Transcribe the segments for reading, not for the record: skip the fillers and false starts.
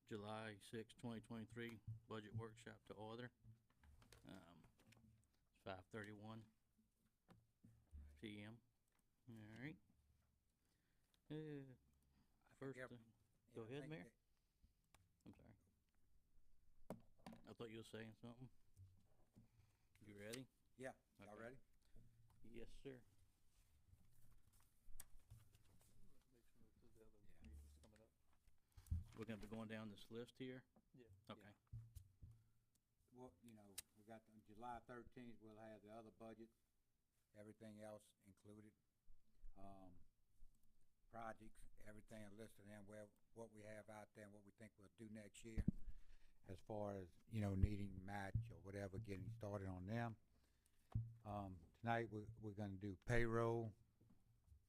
July 2023 budget workshop to order. It's 5:31 PM. All right. First, go ahead, Mayor. I'm sorry. I thought you were saying something. You ready? Yeah, y'all Okay. ready? Yes, sir. We're gonna be going down this list here? Yeah. Okay. Well, we got on July 13th, we'll have the other budget, everything else included. Projects, everything listed in where, what we have out there and what we think we'll do next year. As far as, needing match or whatever, getting started on them. Tonight, we're gonna do payroll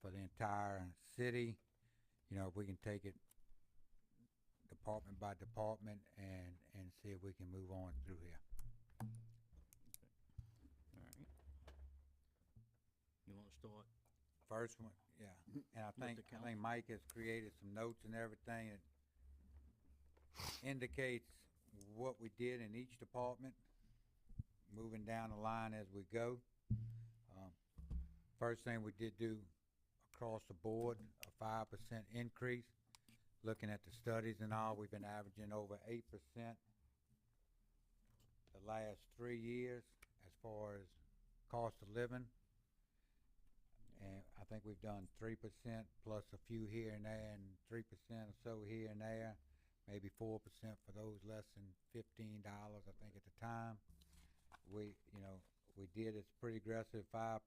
for the entire city. If we can take it department by department and see if we can move on through here. All right. You wanna start? First one, yeah, and I the think council. Mike has created some notes and everything that indicates what we did in each department, moving down the line as we go. First thing we did do across the board, a 5% increase. Looking at the studies and all, we've been averaging over 8% the last 3 years as far as cost of living. And I think we've done 3% plus a few here and there, and 3% or so here and there, maybe 4% for those less than $15, I think at the time. We did, it's pretty aggressive, 5%,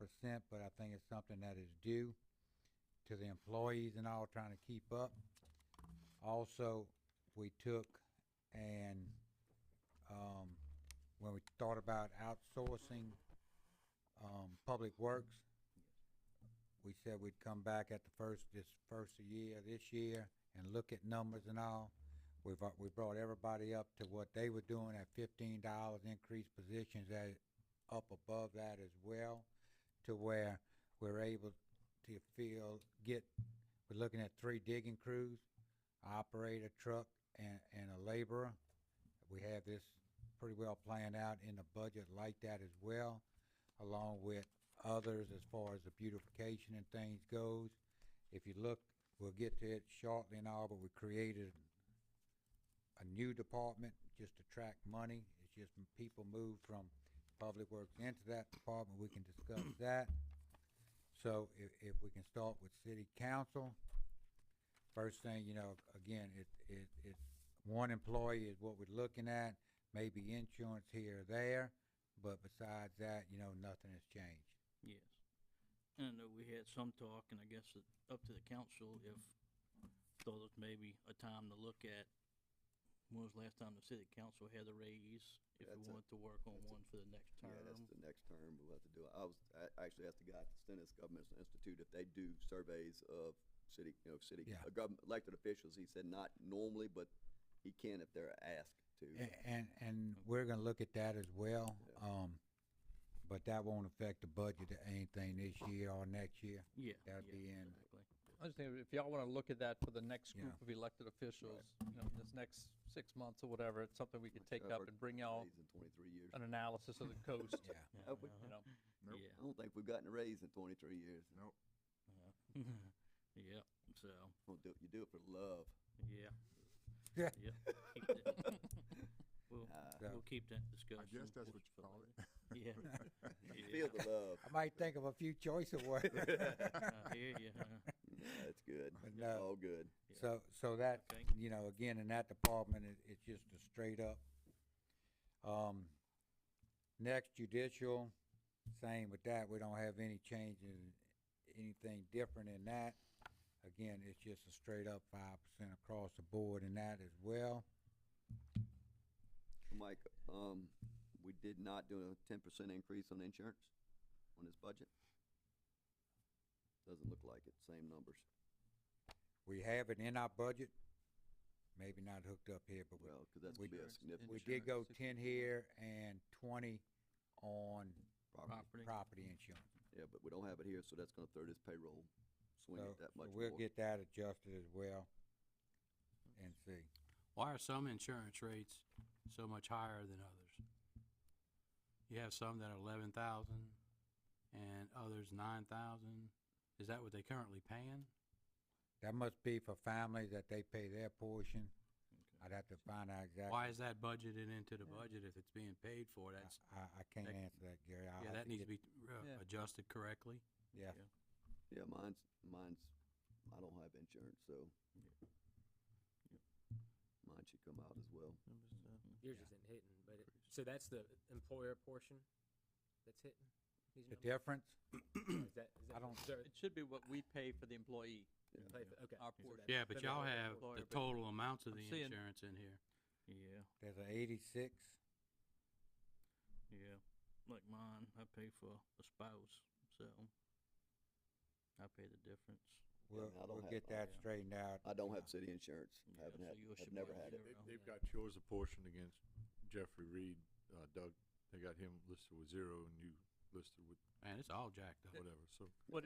but I think it's something that is due to the employees and all trying to keep up. Also, we took and, when we thought about outsourcing, public works, we said we'd come back at the first of this year and look at numbers and all. We brought everybody up to what they were doing at $15, increased positions at up above that as well, to where we're able to we're looking at 3 digging crews, operator, truck, and a laborer. We have this pretty well planned out in the budget like that as well, along with others as far as the beautification and things goes. If you look, we'll get to it shortly and all, but we created a new department just to track money. It's just when people move from Public Works into that department, we can discuss that. So if we can start with City Council, first thing, again, it's one employee is what we're looking at, maybe insurance here or there, but besides that, nothing has changed. Yes. And I know we had some talk, and I guess up to the council if thought it maybe a time to look at when was the last time the city council had a raise, if we wanted to work on one for the next term. Yeah, that's the next term we'll have to do it. I actually asked the guy at the Stennis Government Institute if they do surveys of city, Yeah. government elected officials. He said not normally, but he can if they're asked to. And we're gonna look at that as well. Yeah. But that won't affect the budget or anything this year or next year. Yeah. That'd yeah, be in. Exactly. I just think if y'all wanna look at that for the next Yeah. group of elected officials, this next 6 months or whatever, it's something we could take up and bring y'all Raise in 23 years. an analysis of the coast, Yeah. Yeah, Have we? you know. Nope. Yeah. I don't think we've gotten a raise in 23 years. Nope. Yep, so, You do it for love. yeah. Yeah. Yep. Keep that. We'll, So- we'll keep that discussion. I guess that's what you for call it. later. Yeah. Feel the love. I might think of a few choice of words. I hear you. Yeah, that's good. But no. All good. So that, Okay. again, in that department, it's just a straight up. Next judicial, same with that. We don't have any changes, anything different in that. Again, it's just a straight up 5% across the board in that as well. Mike, we did not do a 10% increase on insurance on this budget. Doesn't look like it, same numbers. We have it in our budget, maybe not hooked up here, but Well, because that's we- gonna be a significant. we did go Insurance, 10 here and 20 on property. property insurance. Yeah, but we don't have it here, so that's gonna throw this payroll swing So it that so much we'll more. get that adjusted as well and see. Why are some insurance rates so much higher than others? You have some that are 11,000 and others 9,000. Is that what they currently paying? That must be for families that they pay their portion. I'd have to find out exactly. Why is that budgeted into the budget if it's being paid for? That's, I can't that- answer that, Gary. I'll yeah, have that needs to get- be Yeah. adjusted correctly. Yeah, Yeah, mine's, I don't have insurance, so mine should come out as well. Yours isn't hitting, but so that's the employer portion that's hitting these the numbers? difference, Is that, I don't- so It should be what we pay for the employee, you pay for- okay. our so portion. that's- Yeah, but so y'all that's- have employer, the but total amounts of I'm the seeing- insurance in here. Yeah, there's a 86. yeah. Like mine, I pay for a spouse, so I pay the difference. We'll, I don't we'll have- get that yeah. straightened out. I don't have city insurance, Yeah, haven't so had, yours have should never be had it. zero. They've got yours a portion against Jeffrey Reed, Doug, they got him listed with 0 and you listed with Man, it's all jacked up. whatever, so What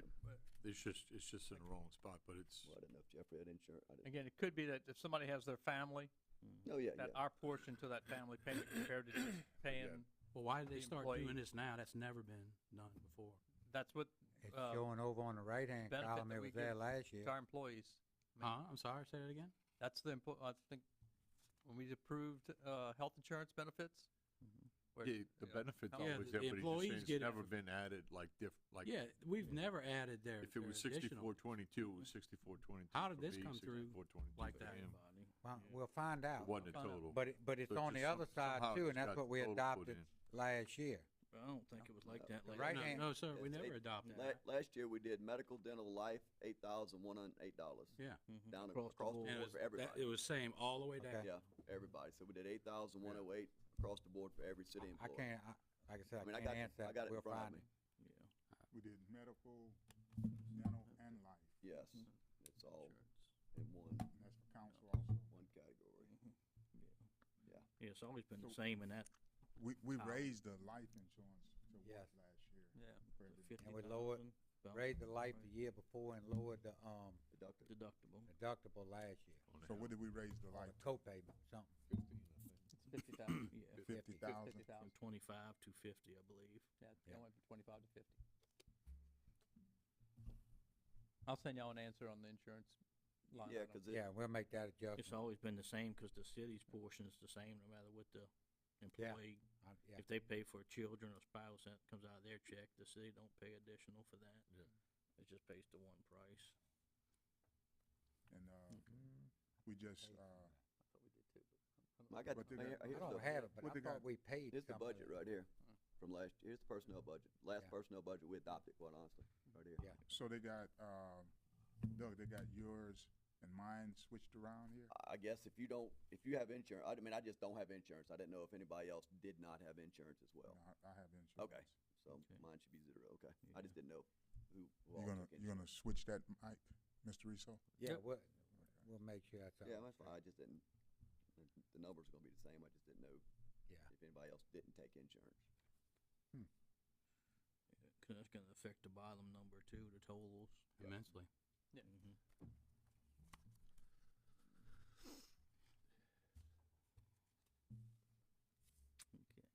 it's just in the wrong spot, but it's, Well, I didn't know if Jeffrey had insurance. I didn't. again, it could be that if somebody has their family, Oh, yeah, that yeah. our portion to that family payment compared to just paying, Well, why did they The start employee- doing this now? That's never been done before. that's what, It's uh, showing over on the right-hand benefit column. that It we was there give last year. to our employees. I mean, Huh? I'm sorry, say that again? That's the, I think, when we approved, health insurance benefits. where, yeah, the you know, benefits health- Yeah, always the there, but he's just employees saying it's get it never for- been added like Yeah, we've never added their if it was their additional. 6422, it was 6422. How did this come through like that? Everybody. Well, Yeah. we'll find out. It wasn't a Find out. total. But it's So on the just other side somehow too, it and just that's got what we total put adopted in. last year. I don't think it was like that. The Like right No, hand- no, sir, we It's never eight- adopted that. Last year, we did medical, dental, life, $8,108. Yeah. Down Across the across board. the And board for everybody. it was same all the way down. Okay. Yeah, everybody. So we did 8,108 across the board for every city I employee. can't, like I said, I mean, I I can't got, answer I that. got it We'll in front of find me. it. Yeah. We did medical, dental, and life, Yes, Mm-hmm. it's all in one and that's for council also. category. Yeah, it's always been the So- same in that. We Wow. raised the life insurance to what Yes. last year? Yeah. For everybody. 50,000. And we lowered- Raised the life the year before and lowered the, Deductive. Deductible. deductible last year. So what did we raise the Or life the to? co-payment, something. 50,000. Yeah. 50,000? 50,000. From 25 to 50, I believe. Yeah, it Yeah. went from 25 to 50. I'll send y'all an answer on the insurance line. Yeah, item. because Yeah, we'll make that It's adjustment. always been the same because the city's portion is the same no matter what the employee. Yeah. If they pay for children or spouse, that comes out of their check. The city don't pay additional for that. Yeah. It just pays the one price. And, Mm-hmm. we just, I thought we did too, but I got, But they here- got- I here's don't the- have it, but what I they thought got- we paid Here's the some of budget it. right here from last, here's the personnel budget. Last Yeah. personnel budget we adopted, quite honestly, right here. Yeah. so they got, Doug, they got yours and mine switched around here? I guess if you have insurance, I mean, I just don't have insurance. I didn't know if anybody else did not have insurance as well. No, I have insurance. Okay, so Okay. mine should be 0, okay. I Yeah. just didn't know who You all gonna, took you gonna insurance. switch that, Mike, Mr. Riso? Yeah, we'll make sure that's. Yeah, all that's set. fine, I just didn't, the numbers are gonna be the same, I just didn't know Yeah. if anybody else didn't take insurance. Cause that's gonna affect the bottom number too, the totals. Immensely. Yeah. Mhm. Okay.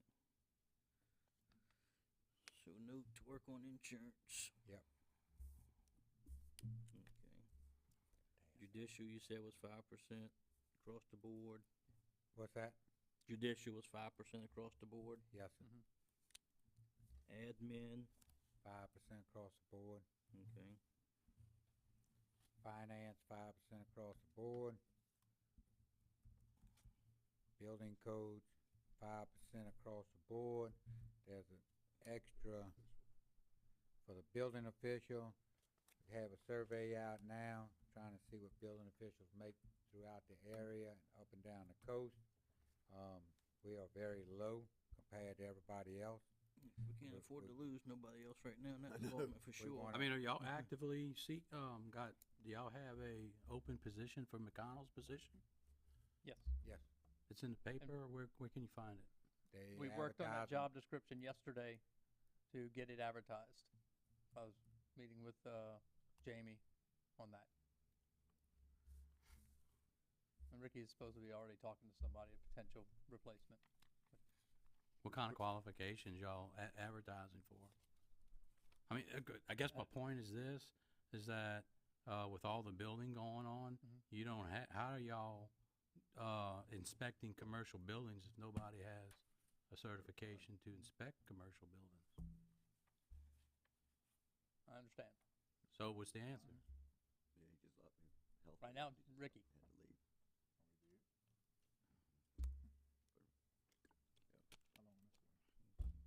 So note to work on insurance. Yep. Okay. Judicial, you said was 5% across the board. What's that? Judicial was 5% across the board. Yes, sir. Admin, 5% across the board. okay. Finance, 5% across the board. Building codes, 5% across the board. There's an extra for the building official. We have a survey out now, trying to see what building officials make throughout the area, up and down the coast. We are very low compared to everybody else. We can't We- afford we- to lose nobody else right now in that I know. department for We sure. wanna- I mean, are y'all actively do y'all have a open position for McConnell's position? Yes. Yes, It's in the paper, or where can you find it? they We worked on that advertise 'em. job description yesterday to get it advertised. I was meeting with, Jamie on that. And Ricky is supposed to be already talking to somebody, a potential replacement. What kind of qualifications y'all advertising for? I mean, I guess my point is this, is that, with all the building going on, Mhm. you don't how are y'all, inspecting commercial buildings if nobody has a certification to inspect commercial buildings? I understand. So what's the answer? Yeah, he just let me help. Right now, Ricky. Had to leave.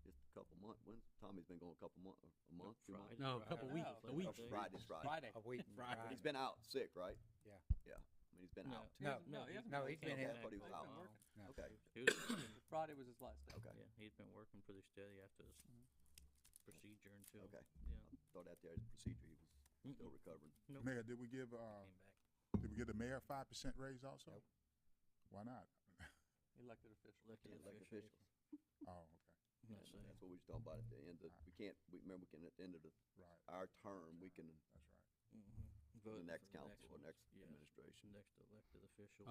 Just a couple months, Tommy's been going a couple months, a month, 2 months? No, a couple Friday. weeks, No, a week. Friday. Friday. A week. Friday. He's been out sick, right? Yeah. Yeah, I mean, he's been No. out. No, he hasn't no, been he's been Okay, here. I thought he was He's out. been working. No. Okay, He was, Friday was his last day. okay. yeah, he's been working pretty steady after this procedure until, Okay. yeah. Thought out there, his procedure, he was still Mm-mm. recovering. Nope. Mayor, did we give the mayor a 5% raise also? Nope. Why not? Elected official. Elected Elected officials. officials. Oh, okay, Yes, And sir. that's what we was talking about at the end of, we can't, remember, we can, at the end of right, our term, we can, that's right. Mhm. for the Vote next for the council or ones. next Yes, administration. Next elected official.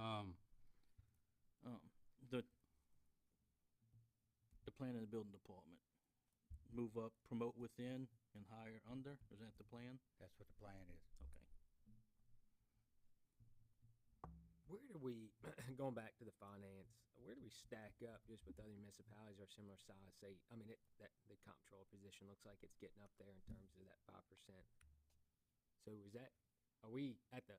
The plan in the building department, move up, promote within, and hire under, is that the plan? That's what the plan is. Okay. Where do we, going back to the finance, where do we stack up just with other municipalities or similar size? Say, I mean, that the comptroller position looks like it's getting up there in terms of that 5%. So is that, are we at the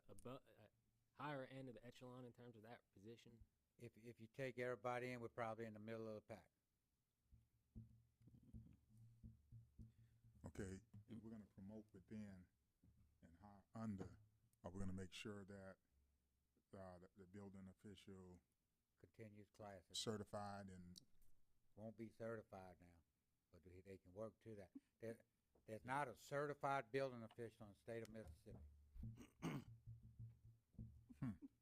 higher end of the echelon in terms of that position? If you take everybody in, we're probably in the middle of the pack. Okay, if we're gonna promote within and hire under, are we gonna make sure that, that the building official Continuous classes. certified and, Won't be certified now, but they can work to that. There's not a certified building official in the state of Mississippi.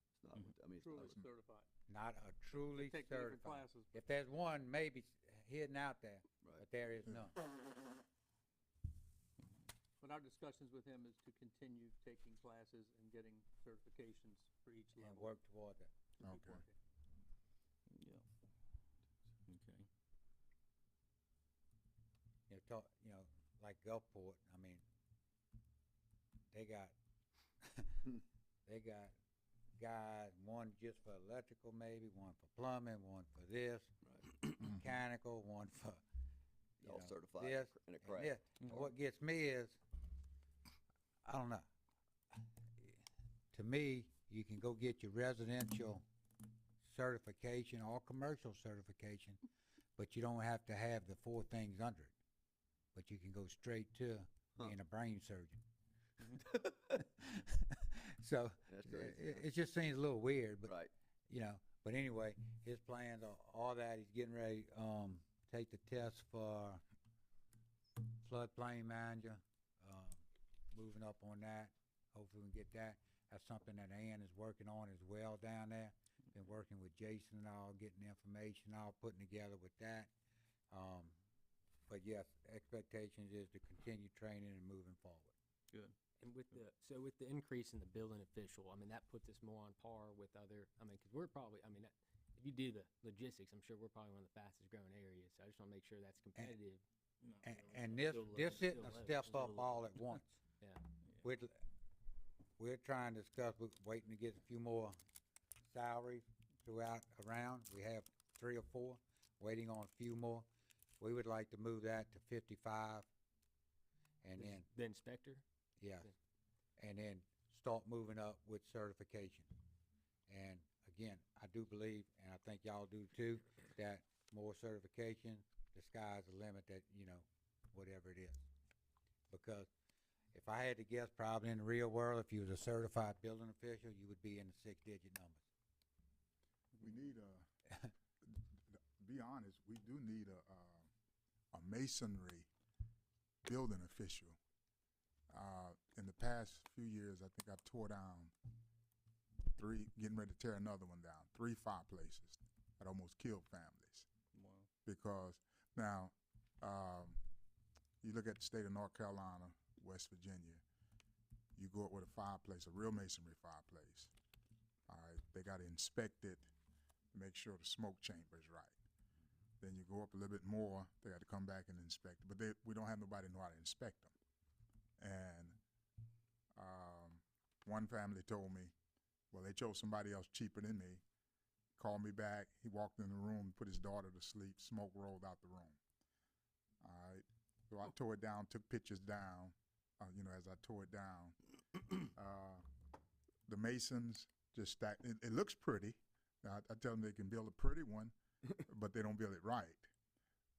It's not, I mean, it's Truly not, certified. Not a truly They take the different certified. classes. If there's one, maybe hidden out there, right. but there is none. But our discussions with him is to continue taking classes and getting certifications for each And level. work toward that. to keep Okay. working. Yeah. Okay. Like Gulfport, I mean, they got, they got guys, one just for electrical maybe, one for plumbing, one for this, Right. mechanical, one for, you All know, certified this in a and craft. this. And what gets me is, I don't know. To me, you can go get your residential certification or commercial certification, but you don't have to have the 4 things under it. But you can go straight to being a brain surgeon. So That's crazy. it just seems a little weird, but Right. but anyway, his plans are all that. He's getting ready, take the test for floodplain manager, moving up on that. Hopefully we can get that. That's something that Ann is working on as well down there. Been working with Jason and all, getting information, all putting together with that. But yes, expectations is to continue training and moving forward. Good. And with the increase in the building official, I mean, that puts us more on par with other, I mean, because we're probably, I mean, if you do the logistics, I'm sure we're probably one of the fastest growing areas. So I just want to make sure that's competitive. No, And still this low, isn't a still low, step still up low. all at once. Yeah. We're trying to discuss, we're waiting to get a few more salaries throughout around. We have 3 or 4, waiting on a few more. We would like to move that to 55. And then, The inspector? yes, and then start moving up with certification. And again, I do believe, and I think y'all do too, that more certification, the sky's the limit, that, whatever it is. Because if I had to guess, probably in the real world, if you was a certified building official, you would be in the 6-digit numbers. we need to be honest, we do need a masonry building official. In the past few years, I think I've tore down 3, getting ready to tear another one down, 3 fireplaces that almost killed families. Wow. Because now, you look at the state of North Carolina, West Virginia, you go up with a fireplace, a real masonry fireplace, All right, they gotta inspect it, to make sure the smoke chamber is right. Then you go up a little bit more, they got to come back and inspect it, but we don't have nobody know how to inspect them. And, one family told me, well, they chose somebody else cheaper than me, called me back, he walked in the room, put his daughter to sleep, smoke rolled out the room. All right, so I tore it down, took pictures down, as I tore it down. The masons just stacked, it looks pretty. I tell them they can build a pretty one, but they don't build it right.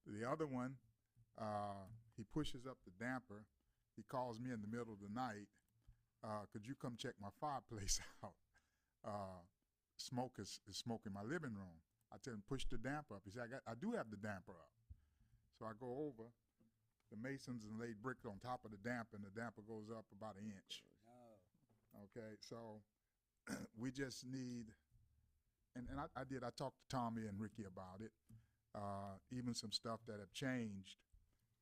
The other one, he pushes up the damper, he calls me in the middle of the night, could you come check my fireplace out? Smoke is smoking my living room. I tell him, push the damper up. He said, I do have the damper up. So I go over, the masons and laid brick on top of the damper, and the damper goes up about an inch. Okay, so we just need, and I talked to Tommy and Ricky about it, even some stuff that have changed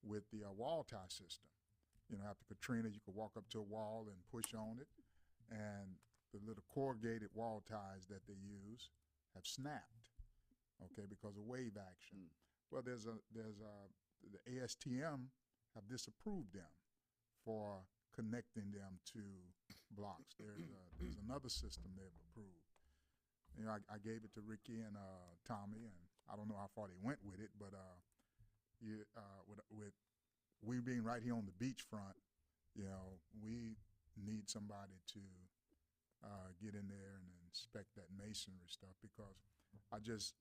with the wall tie system. After Katrina, you could walk up to a wall and push on it, and the little corrugated wall ties that they use have snapped, okay, because of wave action. Well, the ASTM have disapproved them for connecting them to blocks. There's another system they've approved. I gave it to Ricky and Tommy, and I don't know how far they went with it, but with we being right here on the beachfront, we need somebody to get in there and inspect that masonry stuff, because I just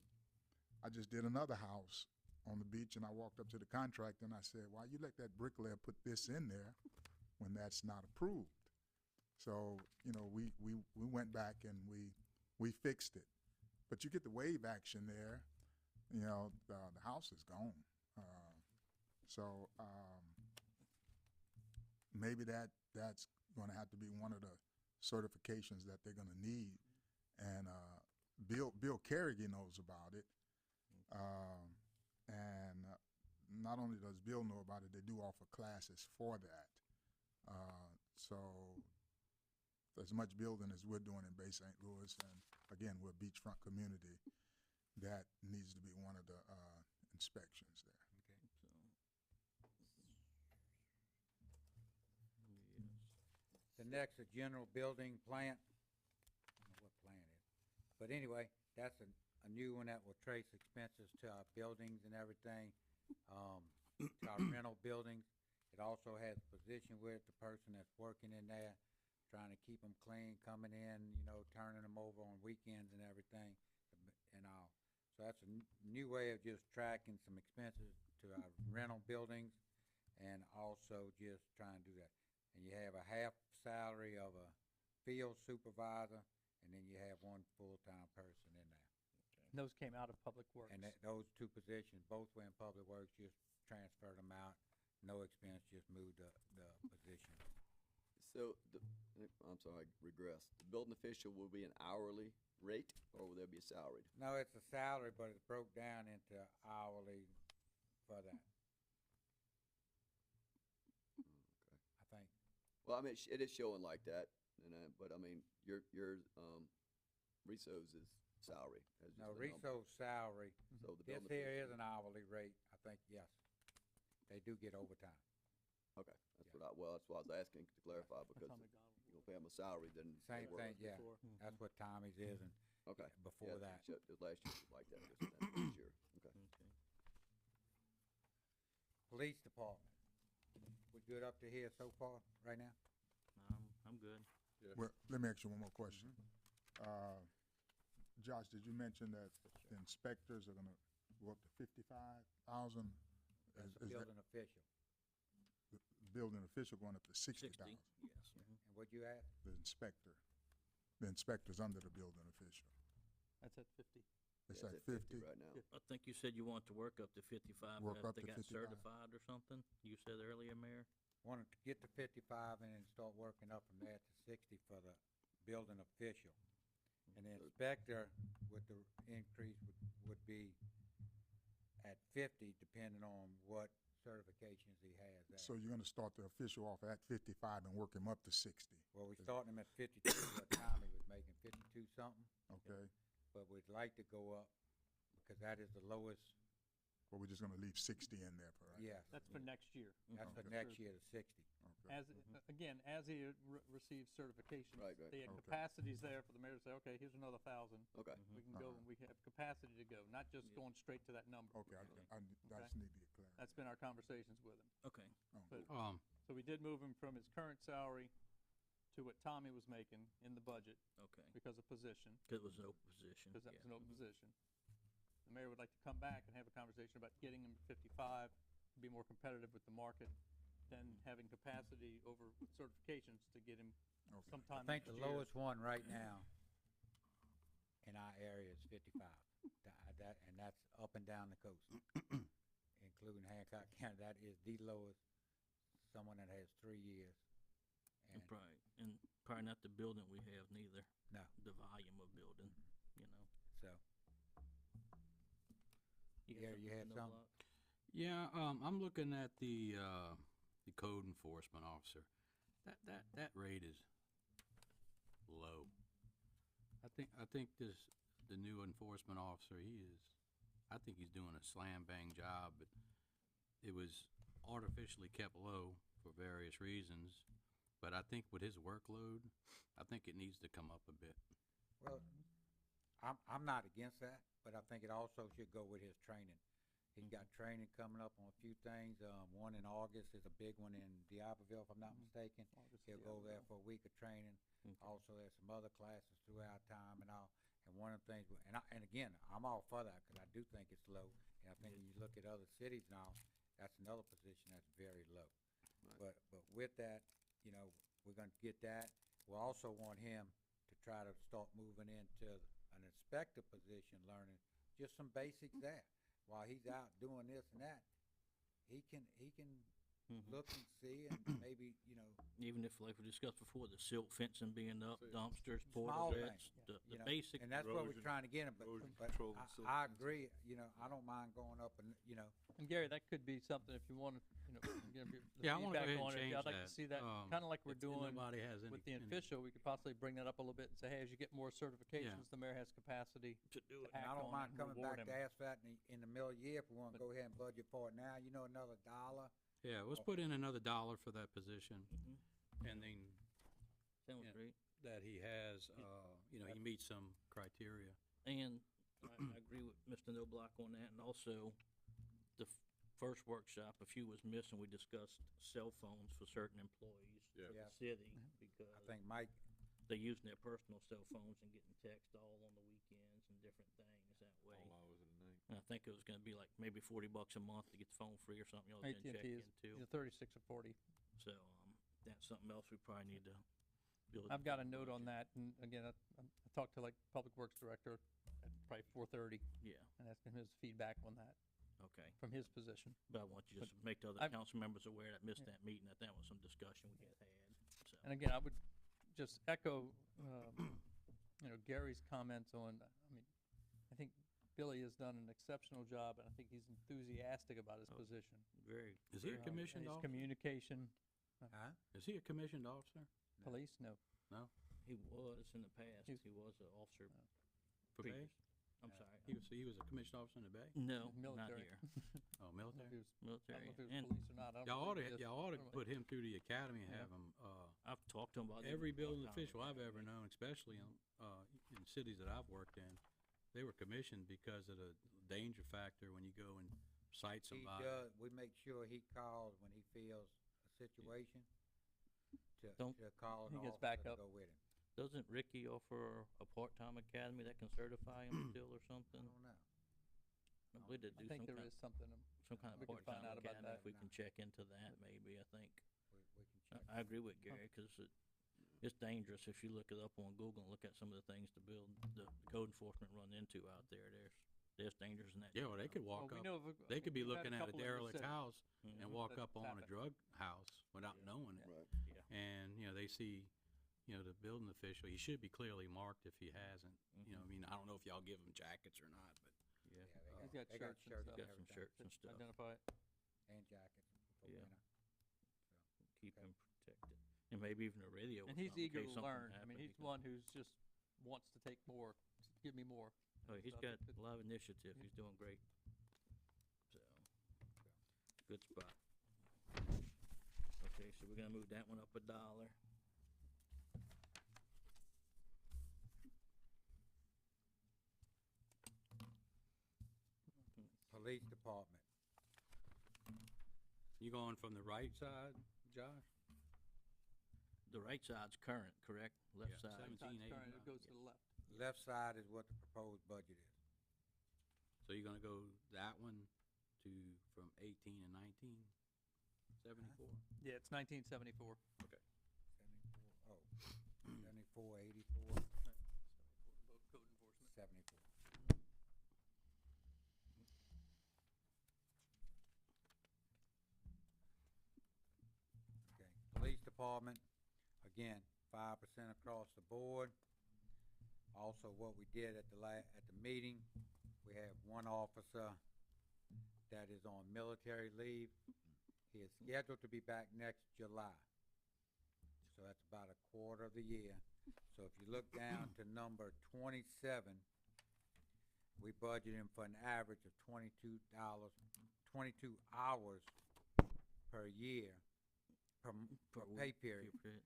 did another house on the beach, and I walked up to the contractor and I said, why you let that bricklayer put this in there when that's not approved? So, we went back and we fixed it. But you get the wave action there, the house is gone. So maybe that's gonna have to be one of the certifications that they're gonna need. And Bill Kerrigan knows about it. And not only does Bill know about it, they do offer classes for that. So as much building as we're doing in Bay St. Louis, and again, we're a beachfront community, that needs to be one of the inspections there. The next, a general building plant. I don't know what plan it is. But anyway, that's a new one that will trace expenses to our buildings and everything, to our rental buildings. It also has position with the person that's working in there, trying to keep them clean, coming in, turning them over on weekends and everything, and all. So that's a new way of just tracking some expenses to our rental buildings, and also just trying to do that. And you have a half salary of a field supervisor, and then you have one full-time person in there. And those came out of Public Works. And those two positions, both were in Public Works, just transferred them out, no expense, just moved the position. So, I'm sorry, I regress. The building official will be an hourly rate, or will there be a salaried? No, it's a salary, but it's broke down into hourly for that. I think. Well, I mean, it is showing like that, but I mean, your Riso's is salary. Has just No, been Riso's salary, So the this building here official- is an hourly rate, I think, yes. They do get overtime. Okay, that's what that's why I was asking to clarify, because Tommy if you're gonna pay them a salary, then. they Same work. thing, yeah. That's what Tommy's is, and Okay. before Yeah, that. last year was like that, just this year, okay. Police department. We good up to here so far, right now? I'm good. Well, let me ask you one more question. Josh, did you mention that the inspectors are gonna go up to 55,000? That's the building official. The building official going up to 60,000? 60, yes. And what'd you ask? The inspector's under the building official. That's at 50. It's Yeah, at it's 50? right now. I think you said you want to work up to 55, Work but up if they to got 55. certified or something, you said earlier, Mayor? Wanted to get to 55 and then start working up from there to 60 for the building official. And the inspector with the increase would be at 50, depending on what certifications he has there. So you're gonna start the official off at 55 and work him up to 60, Well, we starting him at 52, what Tommy was making, 52 something, okay? but we'd like to go up, because that is the lowest, Or we're just gonna leave 60 in there for right? yes. That's for next year. That's for Okay. next year to 60. Okay. As, again, as he receives certifications, Right, right. the Okay. capacity's there for the mayor to say, okay, here's another 1,000. Okay, We can go, and we have capacity to go, not just going straight to that number. Okay, I Okay. just need to get clarity. That's been our conversations with him. Okay. Oh, but- cool. So we did move him from his current salary to what Tommy was making in the budget Okay. because of position, 'Cause it was an open position. because that was yeah. an open position. The mayor would like to come back and have a conversation about getting him to 55, be more competitive with the market, than having capacity over with certifications to get him Okay. I sometime think next the year. lowest one right now in our area is 55. And that's up and down the coast, including Hancock County. That is the lowest, someone that has 3 years. And Probably not the building we have neither. No. The volume of building, you know. so, got Gary, you had no something? block? Yeah, I'm looking at the code enforcement officer. That rate is low. I think the new enforcement officer, I think he's doing a slam bang job, but it was artificially kept low for various reasons. But I think with his workload, I think it needs to come up a bit. well, I'm not against that, but I think it also should go with his training. He's got training coming up on a few things. One in August is a big one in D'Iberville, if I'm not mistaken. He'll go there for a week of training. Okay. Also, there's some other classes throughout time and all. And one of the things, and again, I'm all for that, because I do think it's low. And I think when you look at other cities now, that's another position that's very low. Right. But with that, you know, we're gonna get that. We'll also want him to try to start moving into an inspector position, learning just some basics there. While he's out doing this and that, he can Mhm. look and see, and maybe, you know, Even if, like we discussed before, the silt fencing being up, So, dumpsters, small porta-vets, things, the you know, basic. and that's what we're Erosion- trying to get him, but erosion control and silt I fencing. agree, you know, I don't mind going up and, you know, And Gary, that could be something if you want to, give your the Yeah, I wanna go feedback ahead and on it. change I'd like to that. see that, kind of like we're If doing nobody has with the any- official. We could possibly bring that up a little bit and say, hey, as you get more certifications, the mayor has capacity To do it. to and act I don't on it mind and coming reward back him. to asphalt in the middle of the year if we wanna But- go ahead and budget for it now, you know, another $1. Yeah, let's put in another $1 for that position, Mhm. and then Sounds Yeah. great. that he has, he meets some criteria. And I agree with Mr. Noblock on that, and also the first workshop, a few was missing, we discussed cell phones for certain employees Yeah. of Yeah. the city, I because think Mike, they're using their personal cell phones and getting text all on the weekends and different things that way. All hours of the night. And I think it was gonna be like maybe $40 a month to get the phone free or something, y'all didn't check AT&T is into. either 36 or 40. So, that's something else we probably need to build. I've got a into the note on budget. that, and again, I talked to like Public Works Director at probably 4:30 Yeah, and asking his feedback on that okay. from his position. But I want you to But just make the other I've- council members aware that missed Yeah. that meeting, that was some discussion we had had, so. And again, I would just echo, Gary's comments on, I think Billy has done an exceptional job, and I think he's enthusiastic about his Oh. position. Very. Is he a very- commissioned His officer? communication, huh? Is he a commissioned officer? police, no. No? He was in the past, He's- he was an officer For Bay? previous. I'm Yeah. sorry. He was a commissioned officer in the Bay? No, not Military. here, Oh, I don't know if military? he was- I don't military. know if he was And police or not. I don't Y'all ought believe he is. to I don't know. put him through the academy and Yeah. have him, I've talked to him about. every doing building part-time official I've ever academy. known, especially in cities that I've worked in, they were commissioned because of the danger factor when you go and cite He somebody. does, we make sure he calls when he feels a situation Don't- to call an He gets officer back to up. go with him. Doesn't Ricky offer a part-time academy that can certify him still or I something? don't know. I believe they I do think some there kind, is something. some kind we of can find part-time out about academy, that. if we can check into that maybe, I think. We can check. I agree with Gary, cause it's dangerous if you look it up on Google and look at some of the things the code enforcement run into out there, there's dangers in that. Yeah, well, they could Well, walk we up, know of a- they could be we've had looking at a couple in the derelict city. house Mhm. and walk That up on a happened. drug house without knowing it. Right. And, they see, the building official, he should be clearly marked if he hasn't. I don't know if y'all give him jackets or not, but Yeah. Yeah, He's got they shirts and shirts stuff. Got some everything. shirts and to stuff. Identify it. and jackets for Yeah. winter. Keep Okay. him protected. And maybe even a radio or And he's something in eager case to something learn. I happened, mean, he he's can- one who's just wants to take more, give me more. Oh, he's stuff. got It- a lot of initiative. Yeah. He's doing great. So, good spot. Okay, so we're gonna move that one up $1. Police department, You going from the right side, Josh? The right side's current, correct? Left Yeah, side. 17. Side's current, 18, it goes to the left. left side is what the proposed budget is. So you're gonna go that one to, from 18 and 19, 74? Yeah, it's 1974. 74, oh, 74, 84, Both code enforcement. 74. Okay, police department, again, 5% across the board. Also, what we did at the meeting, we have one officer that is on military leave. He is scheduled to be back next July. So that's about a quarter of the year. So if you look down to number 27, we budgeted him for an average of $22, 22 hours per year, per pay period. Okay,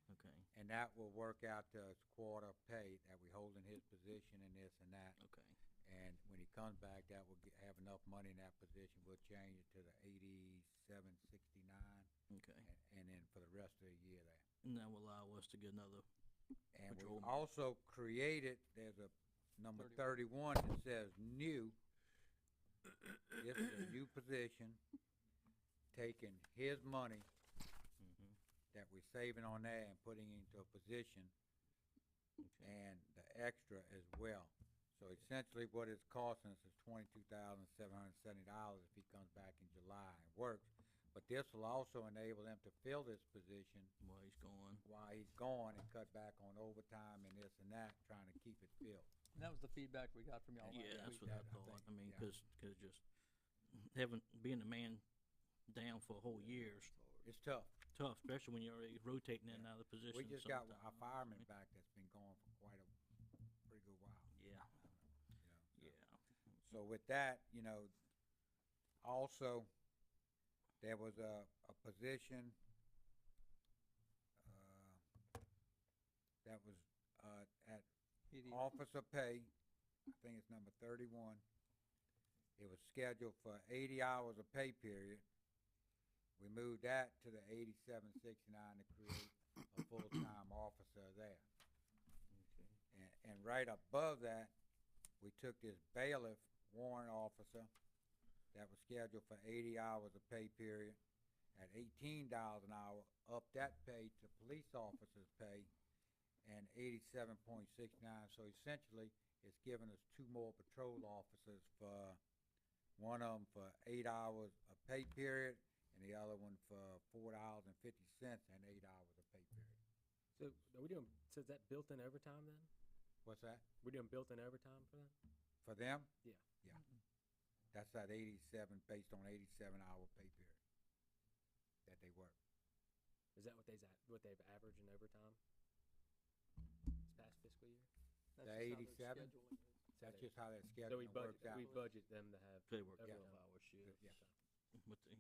And that will work out to his quarter pay that we hold in his position and this and that. okay. And when he comes back, that will have enough money in that position. We'll change it to the 8769, Okay, and then for the rest of the year there. and that will allow us to get another, And we Patrolman. also created, there's a number 31 that says new. This is a new position, taking his money mhm, that we're saving on there and putting into a position, okay, and the extra as well. So essentially what it's costing us is $22,770 if he comes back in July and works. But this will also enable them to fill this position while he's gone. while he's gone and cut back on overtime and this and that, trying to keep it filled. And that was the feedback we got from y'all last Yeah, that's week. what I I thought. think, I mean, yeah. cause just being a man down for a whole year's It's tough. tough, especially when you're already rotating in and Yeah. out of the position. We just got sometime. our fireman back that's been gone for quite a pretty good while. Yeah, You know. yeah. So with that, also, there was a position, that was, at 80 officer pay, I think it's number 31. It was scheduled for 80 hours of pay period. We moved that to the 8769 to create a full-time officer there. Okay. And right above that, we took this bailiff warrant officer that was scheduled for 80 hours of pay period at $18 an hour, up that pay to police officers' pay and 87.69. So essentially, it's given us 2 more patrol officers for, one of them for 8 hours of pay period and the other one for $4.50 and 8 hours of pay period. So are we doing, so is that built-in overtime then? What's that? We're doing built-in overtime for that? For them? Yeah. Yeah. That's at 87, based on 87-hour pay period that they work. Is that what they've averaged in overtime this past fiscal year? That's The just how their 87? scheduling is. That's just how that So schedule works out. we budget them to have They work Yeah. 12-hour shifts. Yeah. With the,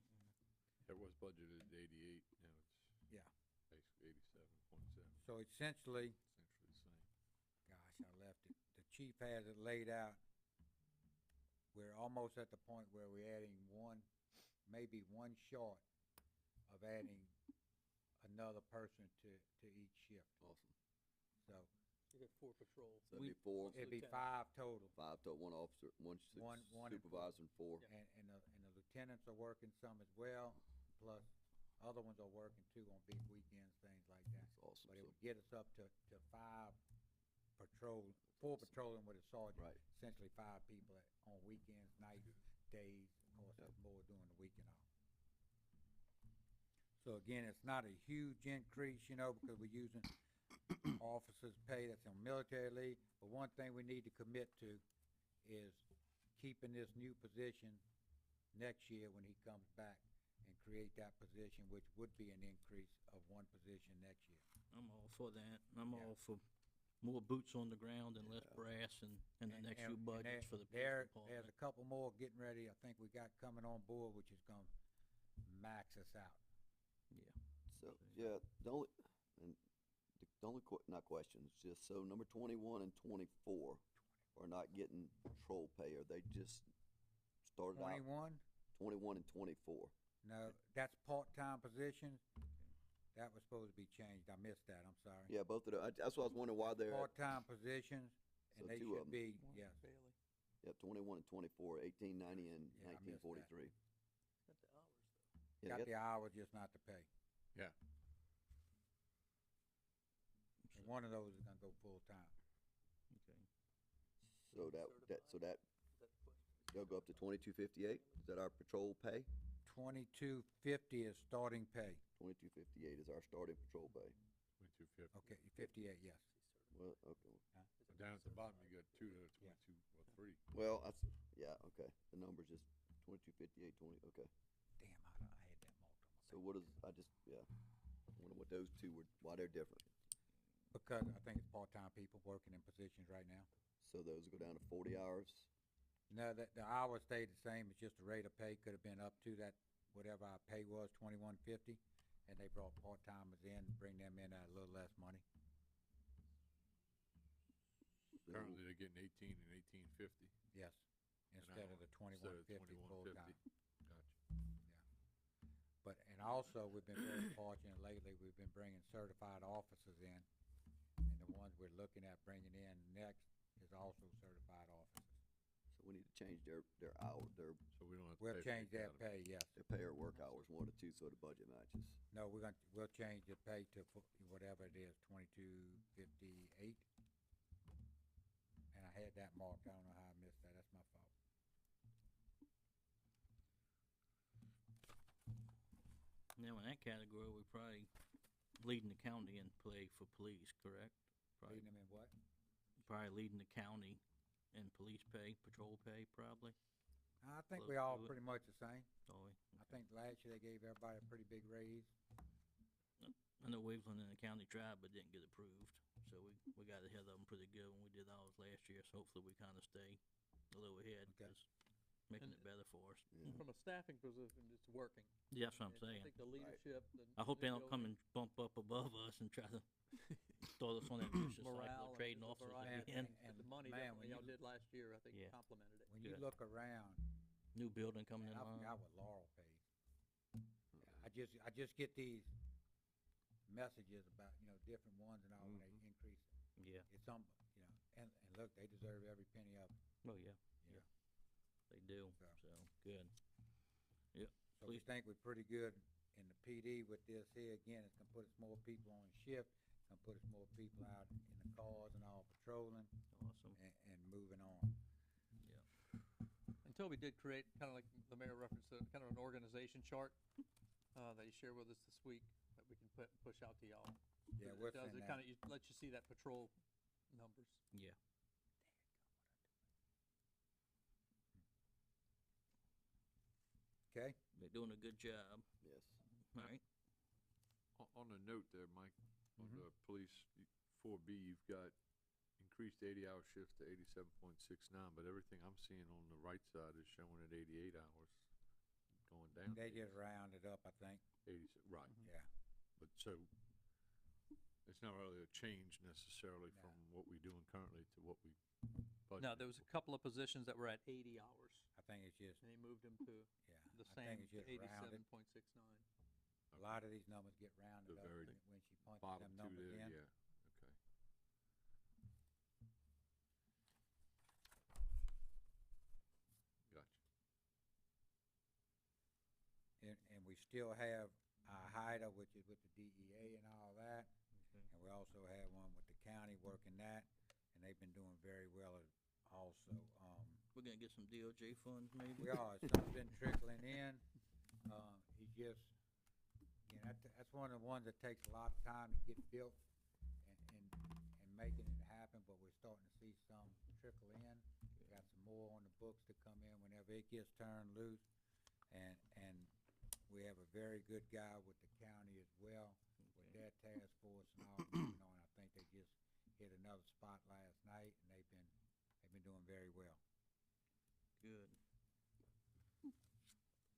It was budgeted at 88, now it's Yeah. basically 87.7, So essentially, essentially the same. gosh, I left it. The chief has it laid out. We're almost at the point where we're adding one, maybe one short of adding another person to each shift. Awesome. So You get 4 patrols. So it'd be 4, it'd be Lieutenant. 5 total. 5 to 1 officer, one One and supervisor and 4. And the lieutenants are working some as well, plus other ones are working too on big weekends, things like that. That's awesome. But it So- would get us up to 5 full patrolling with a sergeant. Right. Essentially 5 people on weekends, nights, days, of course, there's more during the weekend off. So again, it's not a huge increase, because we're using officers' pay that's on military leave. But one thing we need to commit to is keeping this new position next year when he comes back and create that position, which would be an increase of one position next year. I'm all for that. I'm Yeah. all for more boots on the ground and less Yeah. brass in the next few And budgets for the police there's department. a couple more getting ready, I think we got coming on board, which is gonna max us out. So, yeah, the only, and the only not questions, just so number 21 and 24 are not getting patrol pay, or they just started out 21, 21 and 24. no, that's part-time positions. That was supposed to be changed, I missed that, I'm sorry. Yeah, both of them, that's what I was wondering why they're, Part-time positions, So and they two of should 'em. be, yes, Bailey. yep, 21 and 24, 1890 and Yeah, I missed that. 1943. Got the hours though. Yeah, got they the hours, just not the pay. Yeah. And one of those is gonna go full-time. Okay. So that, Is that the question? they'll go up to 2258, is that our patrol pay? 2250 is starting pay. 2258 is our starting patrol pay. 2250. Okay, 58, yes. Well, okay, Down at the bottom, you got two to Yeah. 22 or 3. well, that's, yeah, okay, the number's just 2258, 20, okay. Damn, I had that marked on my So what is, I just, yeah, wonder what those two were, why they're different. Because I think it's part-time people working in positions right now. So those go down to 40 hours. No, the hours stayed the same, it's just the rate of pay could have been up to that, whatever our pay was, 2150, and they brought part-timers in, bring them in at a little less money. Currently, they're getting 18 and 1850. Yes, instead of the 2150 full-time. Gotcha. But, and also, we've been very fortunate lately, we've been bringing certified officers in, and the ones we're looking at bringing in next is also certified officers. So we need to change their hour, their So we don't have to We'll pay for change the their academy. pay, yes. pay or work hours, one or two, so the budget matches. No, we'll change the pay to whatever it is, 2258. And I had that marked, I don't know how I missed that, that's my fault. Now, in that category, we're probably leading the county in play for police, correct? Probably, Leading them in what? probably leading the county in police pay, patrol pay, probably. I think Close we all to it. pretty much the same. Oh, I think last year they gave everybody a pretty big raise. I know Waveland and the county tried, but didn't get approved. So we got ahead of them pretty good when we did ours last year. So hopefully we kind of stay a little ahead, Okay. just making And- it better for us. Yeah. From a staffing position, it's working. Yeah, that's what I'm And saying. I think the leadership, I hope they don't come and bump up above us and try to throw us on that vicious cycle morale of and trading the officers variety again. And the money man, definitely y'all did last year, I think Yeah. complemented it. When you Good. look around, New building coming and in I line. forgot what Laurel pays. I just get these messages about, different ones and all, when they increase it. Yeah. It's and look, they deserve every penny of it. Oh, yeah. Yeah. They do. So. So, good. So we Please. think we're pretty good in the PD with this here. Again, it's gonna put us more people on shift, it's gonna put us more people out in the cars and all patrolling Awesome. and moving on. And Toby did create, kind of like the mayor referenced, kind of an organization chart that he shared with us this week that we can push out to y'all. Yeah, It we'll does, send it that. kind of lets you see that patrol numbers. Yeah. Okay, They're doing a good job. Yes. All right. On the note there, Mike, on Mhm. the police 4B, you've got increased 80-hour shifts to 87.69, but everything I'm seeing on the right side is showing at 88 hours, going down. they to just rounded up, I think, 80, right. yeah. But so, it's not really a change necessarily No. from what we're doing currently to what we budgeted. No, there was a couple of positions that were at 80 hours, I think it's just, and he moved them to yeah, the I same, think it's to just rounded. 87.69. A lot of these numbers get rounded The up very when she punches Bottom them two numbers there, in. yeah, okay. Gotcha. And we still have our HIDA, which is with the DEA and all that. Okay. And we also have one with the county working that, and they've been doing very well also. We're gonna get some DOJ funds maybe. We are, some been trickling in. He just, that's one of the ones that takes a lot of time to get built and making it happen, but we're starting to see some trickle in. We got some more on the books to come in whenever it gets turned loose. And We have a very good guy with the county as well, with their task force and all moving on. I think they just hit another spot last night, and they've been doing very well. Good.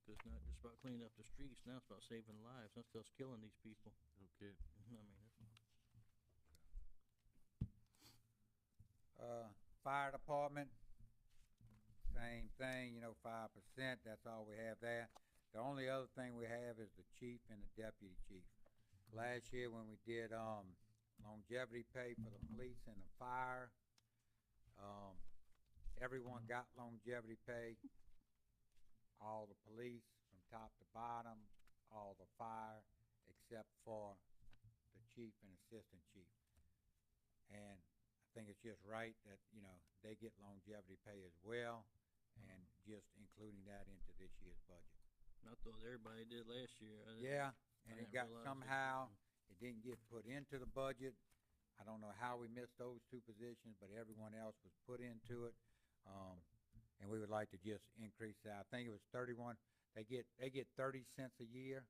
'Cause it's not just about cleaning up the streets, now it's about saving lives, not just killing these people. Okay. I mean, Fire department, same thing, 5%, that's all we have there. The only other thing we have is the chief and the deputy chief. Last year when we did, longevity pay for the police and the fire, everyone got longevity pay. All the police from top to bottom, all the fire, except for the chief and assistant chief. And I think it's just right that, they get longevity pay as well, and just including that into this year's budget. I thought everybody did last year. Yeah, I and it didn't got realize somehow, it didn't get put into the budget. I don't know how we missed those two positions, but everyone else was put into it. And we would like to just increase that. I think it was 31, they get 30 cents a year,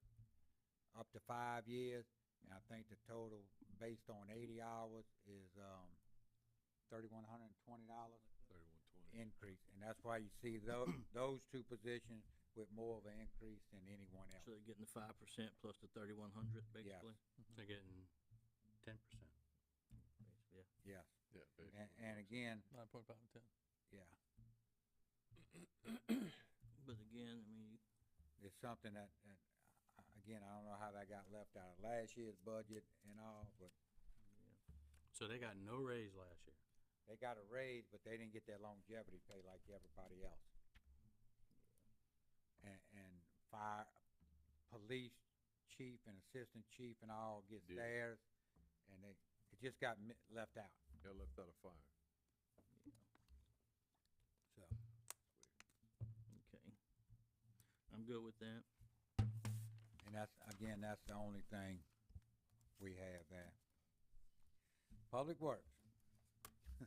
up to 5 years. And I think the total, based on 80 hours, is, $3,120 $31.20. increase. And that's why you see those two positions with more of an increase than anyone else. So they're getting the 5% plus the 3,100, basically? They're getting 10%. Yeah. Yes. Yeah, basically. And again, 9.5 and 10. yeah, But again, I mean, it's something that, again, I don't know how that got left out of last year's budget and all, but So they got no raise last year. they got a raise, but they didn't get their longevity pay like everybody else. And fire, police chief and assistant chief and all gets Yeah. theirs, and it just got left out, Got left out of fire. so. okay. I'm good with that. And that's the only thing we have there. Public Works,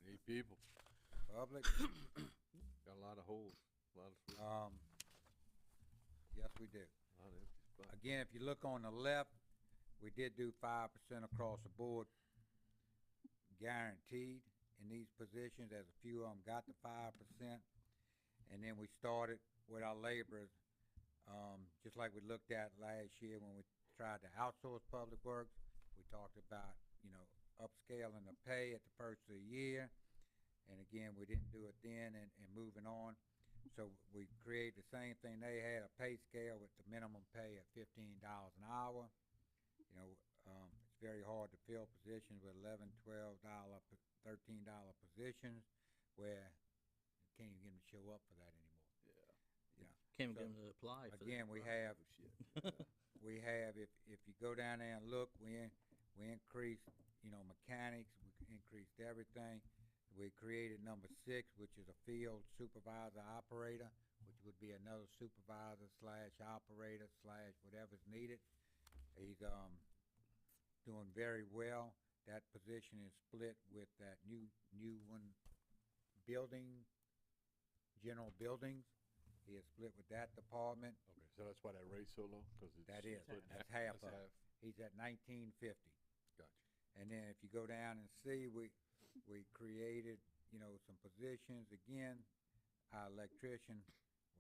Need people. public, Got a lot of holes, a lot of, yes, we do. a lot of empty spots. Again, if you look on the left, we did do 5% across the board guaranteed in these positions, as a few of them got the 5%. And then we started with our laborers, just like we looked at last year when we tried to outsource public works. We talked about, upscaling the pay at the first of the year. And again, we didn't do it then, and moving on. So we created the same thing they had, a pay scale with the minimum pay at $15 an hour. It's very hard to fill positions with $11, $12, $13 positions where you can't even get them to show up for that anymore. Can't So, get them to apply for that. Again, we have, if you go down there and look, we increased, mechanics, we increased everything. We created number 6, which is a field supervisor operator, which would be another supervisor / operator / whatever's needed. He's, doing very well. That position is split with that new one, general buildings. He is split with that department. Okay, so that's why that rate's so low, cause it's. That is, split in that's half. half of it. He's at 1950. Gotcha. And And then if you go down and see, we created, some positions. Again, our electrician,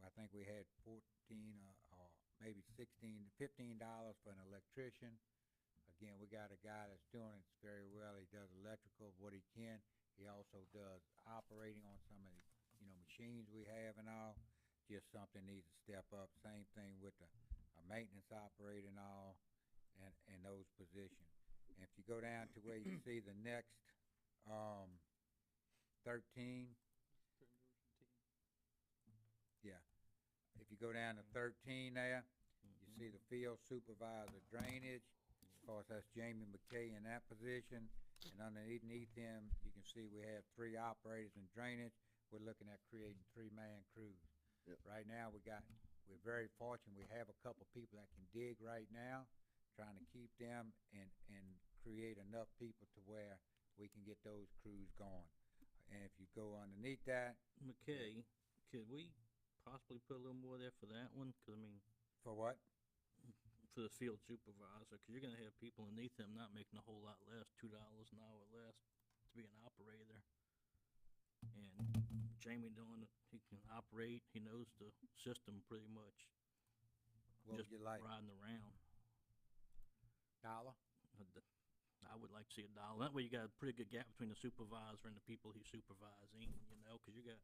I think we had 14 or maybe $15 for an electrician. Again, we got a guy that's doing it very well. He does electrical, what he can. He also does operating on some of the, machines we have and all. Just something needs to step up. Same thing with a maintenance operator and all, and those positions. And if you go down to where you see the next, 13, yeah. If you go down to 13 there, you see the field supervisor drainage. Of course, that's Jamie McKay in that position. And underneath him, you can see we have 3 operators in drainage. We're looking at creating 3-man crews. Yep. Right now, we're very fortunate. We have a couple people that can dig right now, trying to keep them and create enough people to where we can get those crews going. And if you go underneath that, McKay, could we possibly put a little more there for that one? 'Cause I mean, for what? to the field supervisor, cause you're gonna have people underneath them not making a whole lot less, $2 an hour less to be an operator. And Jamie doing it, he can operate, he knows the system pretty much, What just would you like, riding around. dollar? I would like to see $1. That way you got a pretty good gap between the supervisor and the people he's supervising, you know, cause you got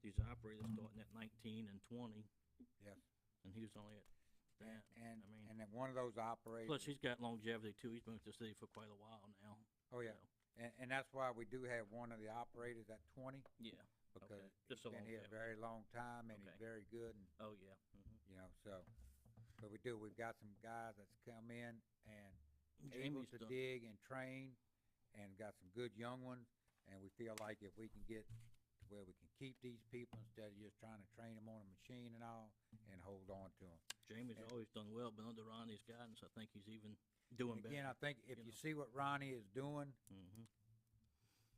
these operators starting at 19 and 20, Yes. and he was only at that. And, I mean, and then one of those operators. plus he's got longevity too. He's been with the city for quite a while now. Oh, yeah, so, and that's why we do have one of the operators at 20, yeah. because Just he's a been here a longevity. very long time, and he's Okay. very good, and, Oh, yeah. you know, so we do, we've got some guys that's come in and able Jamie's to done, dig and train, and got some good young ones, and we feel like if we can get to where we can keep these people instead of just trying to train them on a machine and all, and hold on to them. Jamie's and- always done well, but under Ronnie's guidance, I think he's even doing And again, better. I think if you you know. see what Ronnie is doing, Mm-hmm.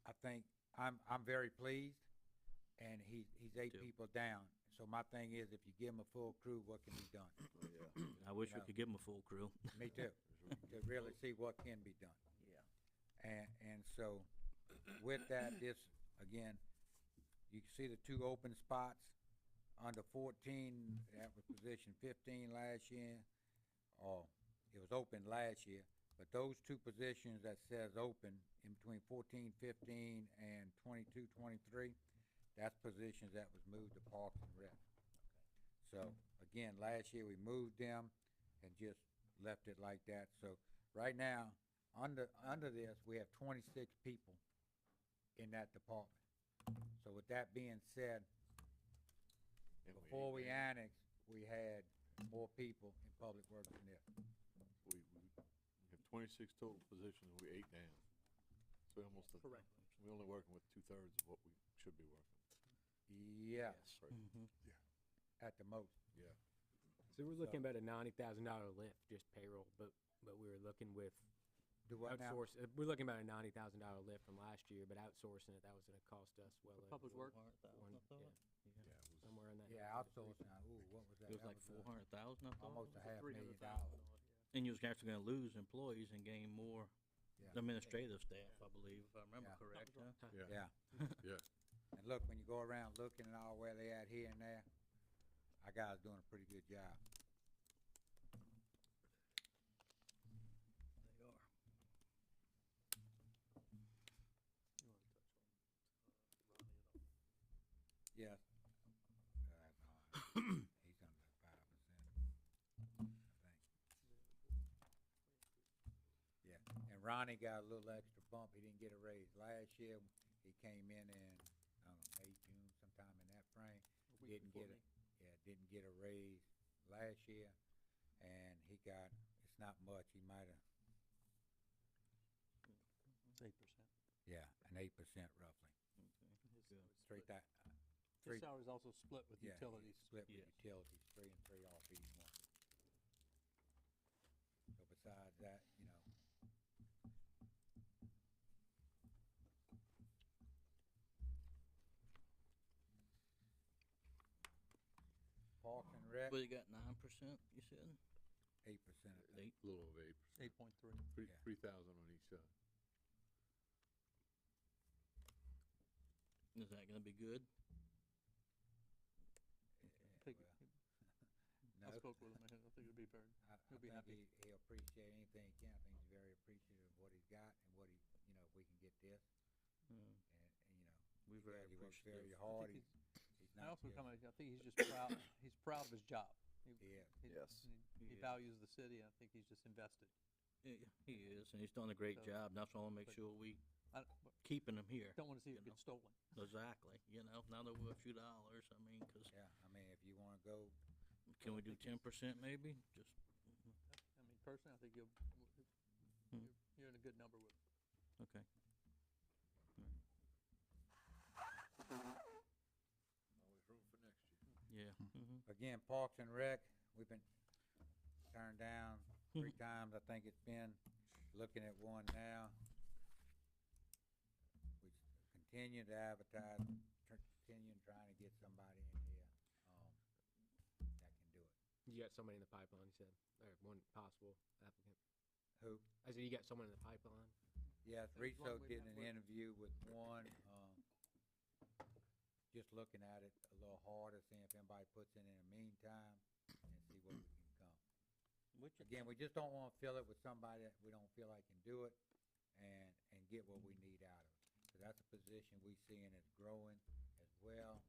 I think I'm very pleased, and he's 8 Too. people down. So my thing is, if you give him a full crew, what can be done? Oh, yeah. I wish we know. could give him a full crew. Me too, to really see what can be done. Yeah. And so with that, this, again, you can see the 2 open spots. Under 14, that was position 15 last year, or it was open last year. But those 2 positions that says open in between 14, 15 and 22, 23, that's positions that was moved to Parks and Rec. So again, last year we moved them and just left it like that. So right now, under this, we have 26 people in that department. So with that being said, And before we ate down. annexed, we had more people in public works than this. We have 26 total positions, and we 8 down. So almost, Correct. we're only working with 2/3 of what we should be working. Yes, Right. Mm-hmm. at the most. Yeah. So we're looking at a $90,000 lift, just payroll, but we were looking with Do what now? outsource, we're looking about a $90,000 lift from last year, but outsourcing it, that was gonna cost us well over. Public Works? one- Yeah, it was, Somewhere in that. Yeah, neighborhood. outsourcing, ooh, what was that? It was That like 400,000, I thought. almost a half $1 million. And you was actually gonna lose employees and gain more Yeah. administrative staff, I believe, if I remember Yeah. correct, huh? yeah, Yeah. yeah. And look, when you go around looking at all where they at here and there, our guys doing a pretty good job. They are. Yes. He's under 5%, I think. Yeah, and Ronnie got a little extra bump. He didn't get a raise last year. He came in I don't know, May, June, sometime in that frame. Didn't get didn't get a raise last year, and he got, it's not much. He might've, It's 8%. yeah, an 8% roughly. Good. Straight that, His salary's also split with yeah, utilities. split with Yes. utilities, 3 and 3 off each one. So besides that, you know, Parks and Rec, Well, you got 9%, you said? 8%. Eight. A little over 8%. 8.3. Yeah. 3,000 on each side. Is that gonna be good? Think- No, I spoke with him, I think it'd be very, I he'll be think happy. he'll appreciate anything he can. I think he's very appreciative of what he's got and what he, you know, if we can get this, Mm. and you know, We're he very does, he works very appreciative. hard. think He's I not also just, come, I think he's just proud, he's proud of his job. he is. Yes. He Yeah. values the city, and I think he's just invested. Yeah, he is, and he's done a great So, job, and that's why I wanna make but- sure we I keeping him here. don't wanna see You it know. get stolen. Exactly, you know, not over a few dollars, I mean, 'cause Yeah, I mean, if you wanna go, can we do 10% maybe? Just, I mean, personally, I think Hmm. you're in a good number with him. okay. Always room for next year. Yeah. Mm-hmm. again, Parks and Rec, we've been turned down 3 times, I think it's been, looking at one now. We continue to advertise, continue trying to get somebody in here, that can do it. You got somebody in the pipeline, you said, or one possible applicant. Who? I said you got someone in the pipeline? Yes, There's one Riso we did met an with. interview with one, just looking at it a little harder, seeing if anybody puts in the meantime, and see what we can come. Which is- Again, we just don't wanna fill it with somebody that we don't feel like can do it, and get what we need out of it. So that's a position we seeing as growing as well,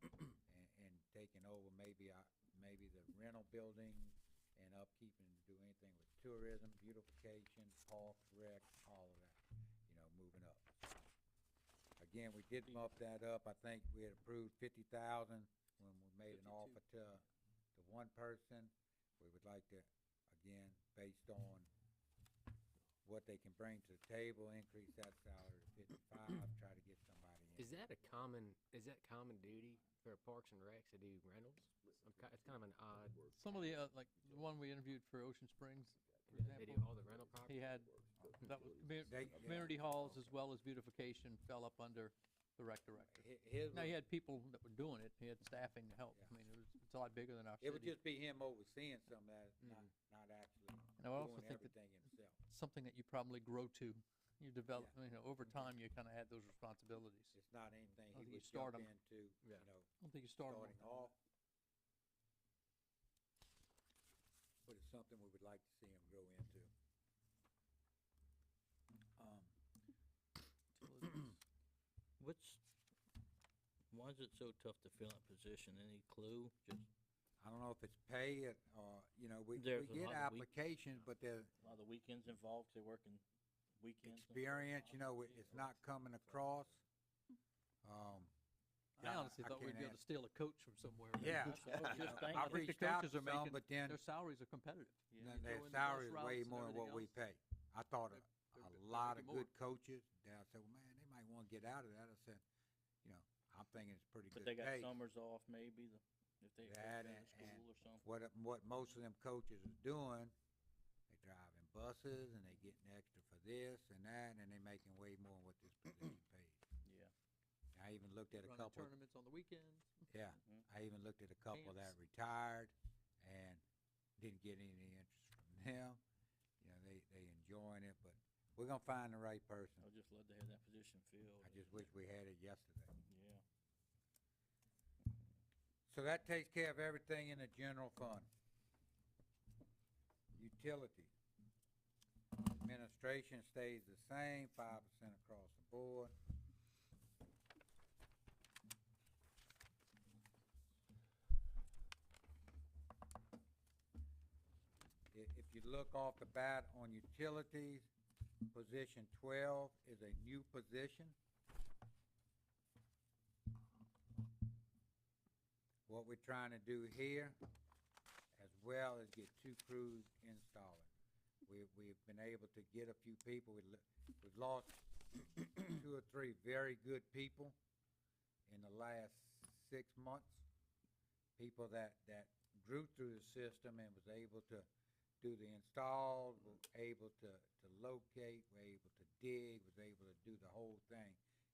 and taking over maybe the rental buildings and upkeeping, to do anything with tourism, beautification, park, rec, all of that, moving up. Again, we did bump that up. I think we had approved 50,000 when we made an offer to one person. We would like to, again, based on what they can bring to the table, increase that salary to 55, try to get somebody in. Is that common duty for Parks and Recs to do rentals? It's kind of an odd, Some of the, like, the one we interviewed for Ocean Springs, for they do example, all the rental property? he had, that was, They- community halls as well as beautification fell up under the rec director. His Now, was- he had people that were doing it, he had staffing to help, Yeah. I mean, it's a lot bigger than our It would city. just be him overseeing some of that, Mhm. not actually And I would also doing think that everything himself. something that you probably grow to, you develop, Yeah. over time, you kinda add those responsibilities. It's not anything I he think you would start jump 'em. into, Yeah. I don't think you start starting off. But it's something we would like to see him grow into. Why is it so tough to fill that position? Any clue? Just I don't know if it's pay it, or, we There's a get lot of applications, but the a lot of the weekends involved, 'cause they're working weekends. and stuff. experience, it's not coming across. I honestly thought we'd can't be able to steal a coach from somewhere. Yeah. So I was just thinking- I I've think the reached out coaches to are some, making, but then their salaries are competitive. You their throw in the bus salary is way routes and more than what everything we else. pay. I thought They're a making lot of more. good coaches, I said, well, man, they might wanna get out of that. I said, I'm thinking it's pretty But good they got pay. summers off maybe, if they That out of and- school or something. What most of them coaches is doing, they driving buses and they getting extra for this and that, and they making way more than what this position pays. Yeah. I even looked at a Running couple, tournaments on the weekends. yeah, Mhm. I even looked at a couple that Camps. retired and didn't get any interest from them. They enjoying it, but we're gonna find the right person. I'd just love to have that position filled. I just wish we had it yesterday. Yeah. So that takes care of everything in the general fund. Utilities. Administration stays the same, 5% across the board. If you look off the bat on utilities, position 12 is a new position. What we're trying to do here, as well, is get 2 crews installing. We've been able to get a few people. We've lost 2 or 3 very good people in the last 6 months. People that grew through the system and was able to do the installs, were able to locate, were able to dig, was able to do the whole thing.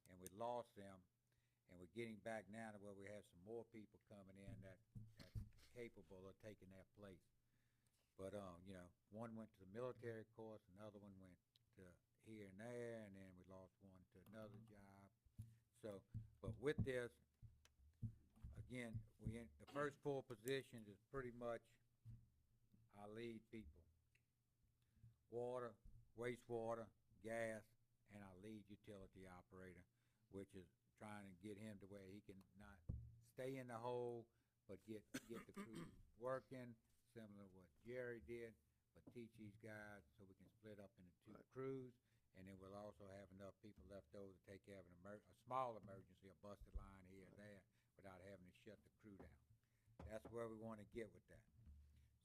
And we lost them. And we're getting back now to where we have some more people coming in that's capable of taking that place. But, one went to the military course, another one went to here and there, and then we lost one to another job. So, but with this, again, the first 4 positions is pretty much our lead people. Water, wastewater, gas, and our lead utility operator, which is trying to get him to where he can not stay in the hole, but get the crew working, similar to what Jerry did, but teach these guys so we can split up into 2 crews, and then we'll also have enough people left over to take care of a small emergency, a busted line here or there, without having to shut the crew down. That's where we want to get with that.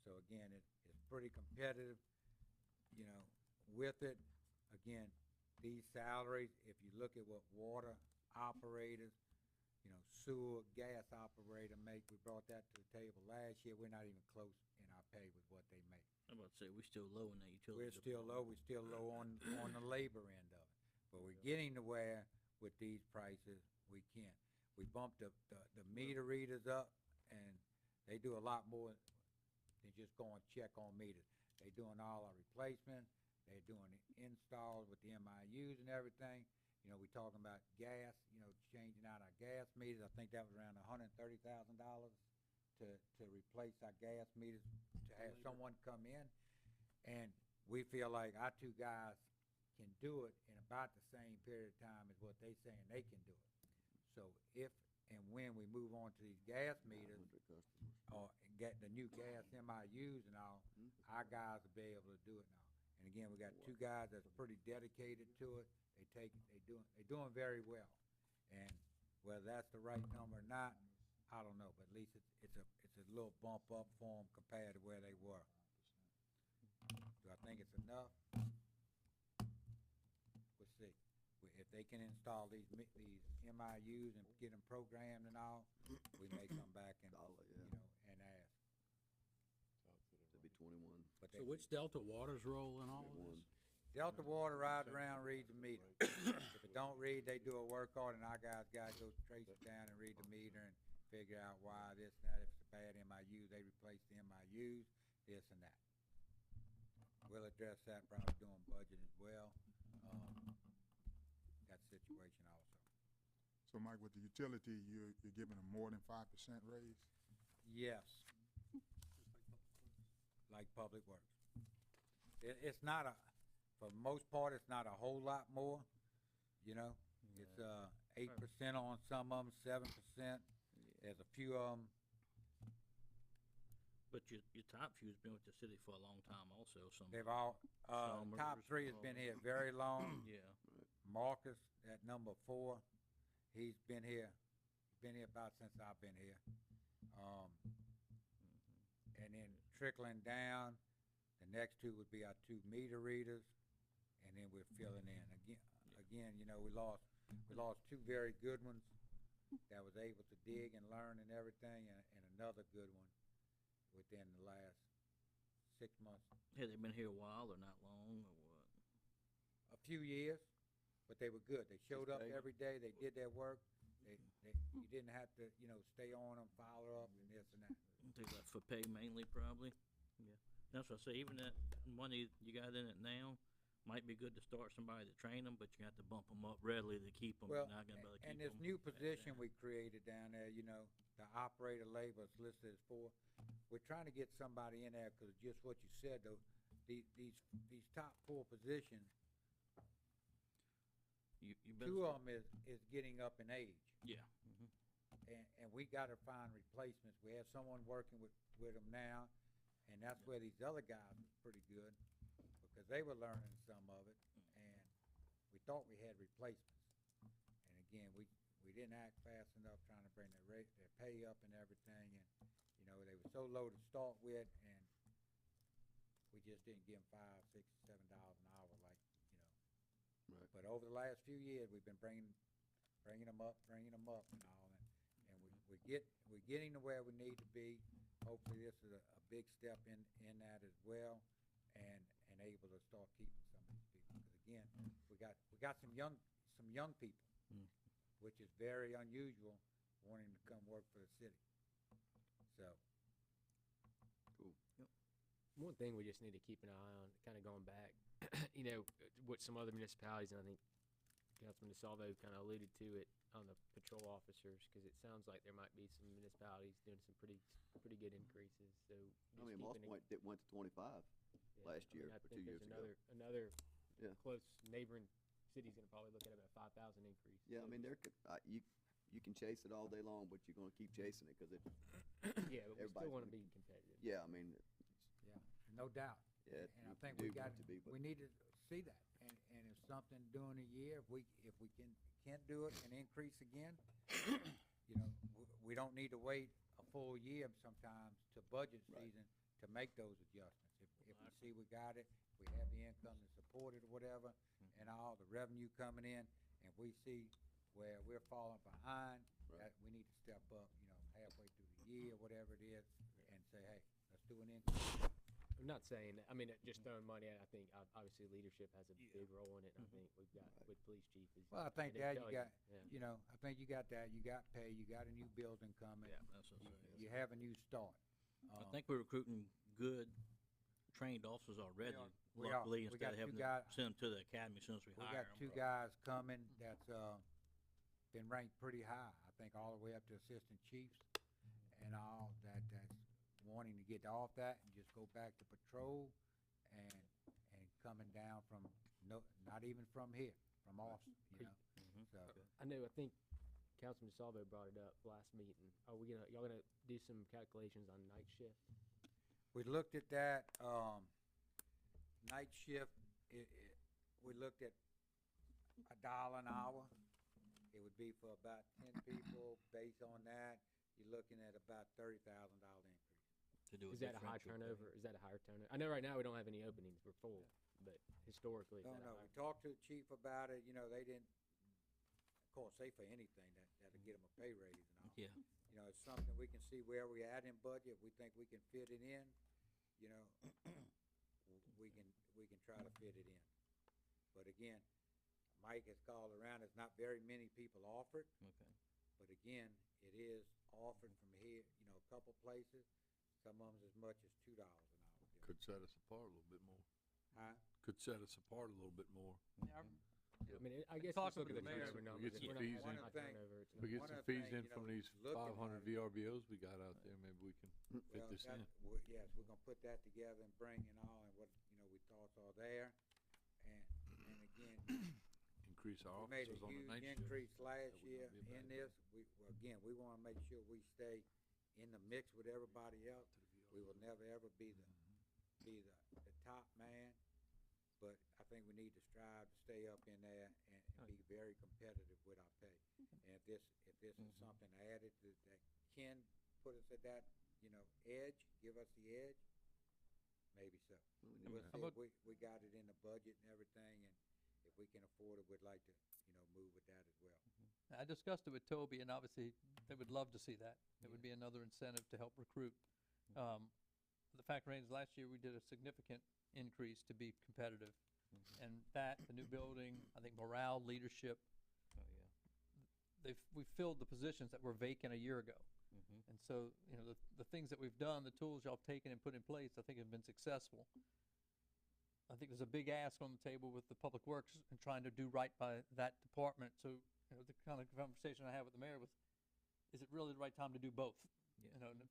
So again, it's pretty competitive, with it. Again, these salaries, if you look at what water operators, sewer, gas operator make, we brought that to the table last year, we're not even close in our pay with what they make. I'm about to say, we're still low in that utility. We're still low on the labor end of it, but we're getting to where, with these prices, we can. We bumped the meter readers up, and they do a lot more than just go and check on meters. They doing all our replacements, they're doing the installs with the MIUs and everything. You know, we talking about gas, you know, changing out our gas meters. I think that was around $130,000 to replace our gas meters, to have someone come in. And we feel like our two guys can do it in about the same period of time as what they saying they can do it. So if and when we move on to these gas meters, 100 customers. or get the new gas MIUs and all, our guys will be able to do it now. And again, we got two guys that's pretty dedicated to it. They're doing very well. And whether that's the right number or not, I don't know, but at least it's a little bump up for them compared to where they were. Do I think it's enough? We'll see. If they can install these MIUs and get them programmed and all, we may come back and, Solid, you yeah. know, and ask. It'll be 21. But So which Delta Water's role in all of 21. this? Delta Water rides around, reads the meter. If it don't read, they do a work order, and our guys gotta go trace it down and read the meter and figure out why this and that. If it's a bad MIU, they replace the MIUs, this and that. We'll address that probably during budget as well, that situation also. So Mike, with the utility, you're giving them more than 5% raise? Yes. Like Public Works. It's not for the most part, it's not a whole lot more, you know? It's 8% on some of them, 7%. There's a few of them. But your top few's been with the city for a long time also, some. They've all, top Summers, three has been here very long. Yeah, Marcus at number 4, he's been here about since I've been here. And then trickling down, the next two would be our 2 meter readers, and then we're filling in. Again, you know, we lost 2 very good ones that was able to dig and learn and everything, and another good one within the last 6 months. have they been here a while or not long or what? A few years, but they were good. They showed up stable. every day, they did their work. You didn't have to, you know, stay on them, follow up, and this and that. I think that's for pay mainly probably, yeah. That's what I say, even that money you got in it now, might be good to start somebody to train them, but you have to bump them up readily to keep them. Well, You're not gonna be able to keep and this 'em new back position down. we created down there, you know, the operator labor is listed as 4. We're trying to get somebody in there, cause just what you said though, these top 4 positions, You better. 2 of them is getting up in age. Yeah. And we gotta find replacements. We have someone working with them now, and that's where these other guys was pretty good, because they were learning some of it, and we thought we had replacements. And again, we didn't act fast enough trying to bring their pay up and everything, and, you know, they were so low to start with, and we just didn't give them $5, $6, $7 an hour like, you know. Right. But over the last few years, we've been bringing them up and all, and we're getting to where we need to be. Hopefully, this is a big step in that as well, and able to start keeping some of these people. Because again, we got some young people, which is very unusual, wanting to come work for the city. So, Cool. One thing we just need to keep an eye on, kind of going back, you know, what some other municipalities, and I think Councilman DeSalvo kind of alluded to it on the patrol officers, because it sounds like there might be some municipalities doing some pretty good increases. So I mean, Moss Point went to 25 last year, I or 2 think years there's ago. another Yeah. close neighboring city's gonna probably look at about 5,000 increase. Yeah, I So mean, you can chase it all day long, but you're gonna keep chasing it, cause it, yeah, but we everybody's still want to gonna- be competitive. yeah, I mean, yeah, no doubt. yeah. And I you think do we want got, it to be, but we need to see that, and if something during the year, if we can't do it and increase again, you know, we don't need to wait a full year sometimes to budget Right. season to make those adjustments. If we see we got it, we have the income to support it or whatever, and all the revenue coming in, and we see where we're falling behind, Right. that we need to step up, you know, halfway through the year, whatever it is, and say, hey, let's do an increase. I'm not saying that, I mean, just throwing money at it, I think obviously leadership has a big role in it, and I think we've got, Right. with police chief is. Well, I think didn't that you tell got, Yeah. you know, I think you got that, you got pay, you got a new building coming. Yeah, that's what I'm saying. You have a new start. I think we're recruiting good trained officers already. are. We are. Luckily, We instead got of two having to guys- send them to the academy as soon as we We hire got them. two guys coming that's, been ranked pretty high, I think all the way up to assistant chiefs and all that's wanting to get off that and just go back to patrol and coming down from, not even from here, from Austin, you know, Mhm. so. I know, I think Councilman DeSalvo brought it up last meeting. Are we gonna, y'all gonna do some calculations on night shift? We looked at that, night shift, we looked at $1 an hour. It would be for about 10 people. Based on that, you're looking at about $30,000 increase. To do Is that a high differential pay. turnover? Is that a higher turnover? I know right now we don't have any openings, we're full, but historically, is No, that a no, higher? we talked to the chief about it, you know, they didn't, of course, say for anything that'll get them a pay raise and all. Yeah, You know, it's something we can see where we at in budget, we think we can fit it in, you know, we can try to fit it in. But again, Mike has called around, there's not very many people offered, okay. but again, it is offered from here, you know, a couple places, some of them as much as $2 an hour. Could set us apart a little bit more. Huh? Could set us apart a little bit more. Yeah, I mean, I guess talking just look with at the the mayor, turnover we numbers. get If some we're not fees having in. high turnover, it's If we not- get One some of the fees things, in you from know, these looking 500 at it- VRBOs we got out there, maybe we can fit Well, this in. yes, we're gonna put that together and bring in all and what, you know, we thoughts are there. And again, Increase our we made a officers on the huge night shift. increase last That would year not be a bad in this. Well, again, we wanna make sure we stay in the mix with everybody else. We will never, ever be the top man, but I think we need to strive to stay up in there and be very competitive with our pay. And if this is something added that can put us at that, you know, edge, give us the edge, maybe so. We'll How see about- if we got it in the budget and everything, and if we can afford it, we'd like to, you know, move with that as well. I discussed it with Toby, and obviously, they would love to see that. It would be another incentive to help recruit. The fact remains, last year, we did a significant increase to be competitive. And that, the new building, I think morale, leadership, Oh, yeah. we filled the positions that were vacant a year ago. Mhm. And so, you know, the things that we've done, the tools y'all have taken and put in place, I think have been successful. I think there's a big ask on the table with the Public Works and trying to do right by that department. So, you know, the kind of conversation I had with the mayor was, is it really the right time to do both? Yeah. You know, and I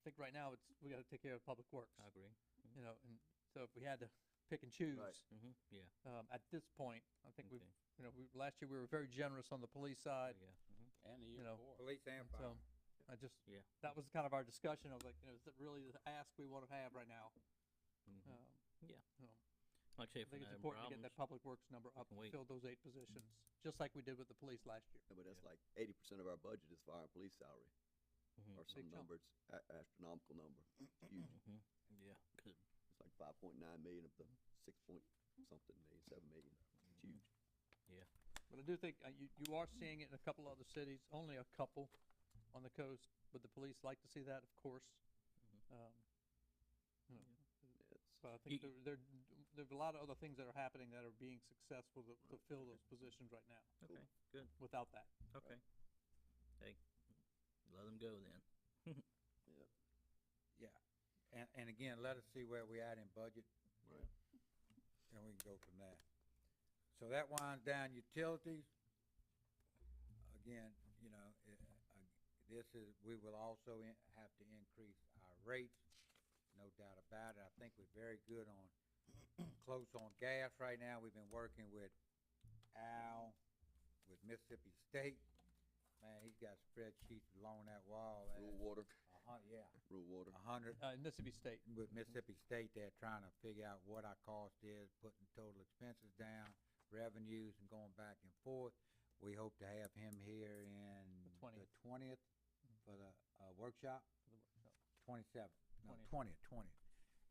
think right now we gotta take care of Public Works, I agree. you know, and so if we had to pick and choose, Right. Mhm, yeah, at this point, I think we've, okay. you know, last year we were very generous on the police side, Oh, yeah, mhm. And the you know, Police and and fire. so, I just, Yeah. that was kind of our discussion. I was like, you know, is it really the ask we want to have right now? Mhm. Yeah. You know, Like I say, I if think we it's have important to get problems, that Public Works number up, can wait. fill those 8 positions, just like we did with the police last year. Yeah, but that's like 80% of our budget is fire and police salary, Mhm. or some Big chunk. numbers, astronomical number. Huge. Mhm. Yeah, 'cause It's like 5.9 million of the 6 point something million, 7 million. It's huge. But I do think you are seeing it in a couple other cities, only a couple on the coast. Would the police like to see that? Of course. Mhm. You know, It's, but I think You- there's a lot of other things that are happening that are being successful to fill those positions right now okay, good, without that. okay. Hey, let them go then. And again, let us see where we at in budget. Right. And we can go from there. So that winds down utilities. Again, you know, we will also have to increase our rates, no doubt about it. I think we're very good close on gas right now. We've been working with Al, with Mississippi State. Man, he's got spreadsheets along that wall. Rural water, Yeah, rural water. 100. In Mississippi State, With Mississippi State, they're trying to figure out what our cost is, putting total expenses down, revenues, and going back and forth. We hope to have him here in The 20th. the 20th for the workshop, for the workshop. 27th, no, 20th.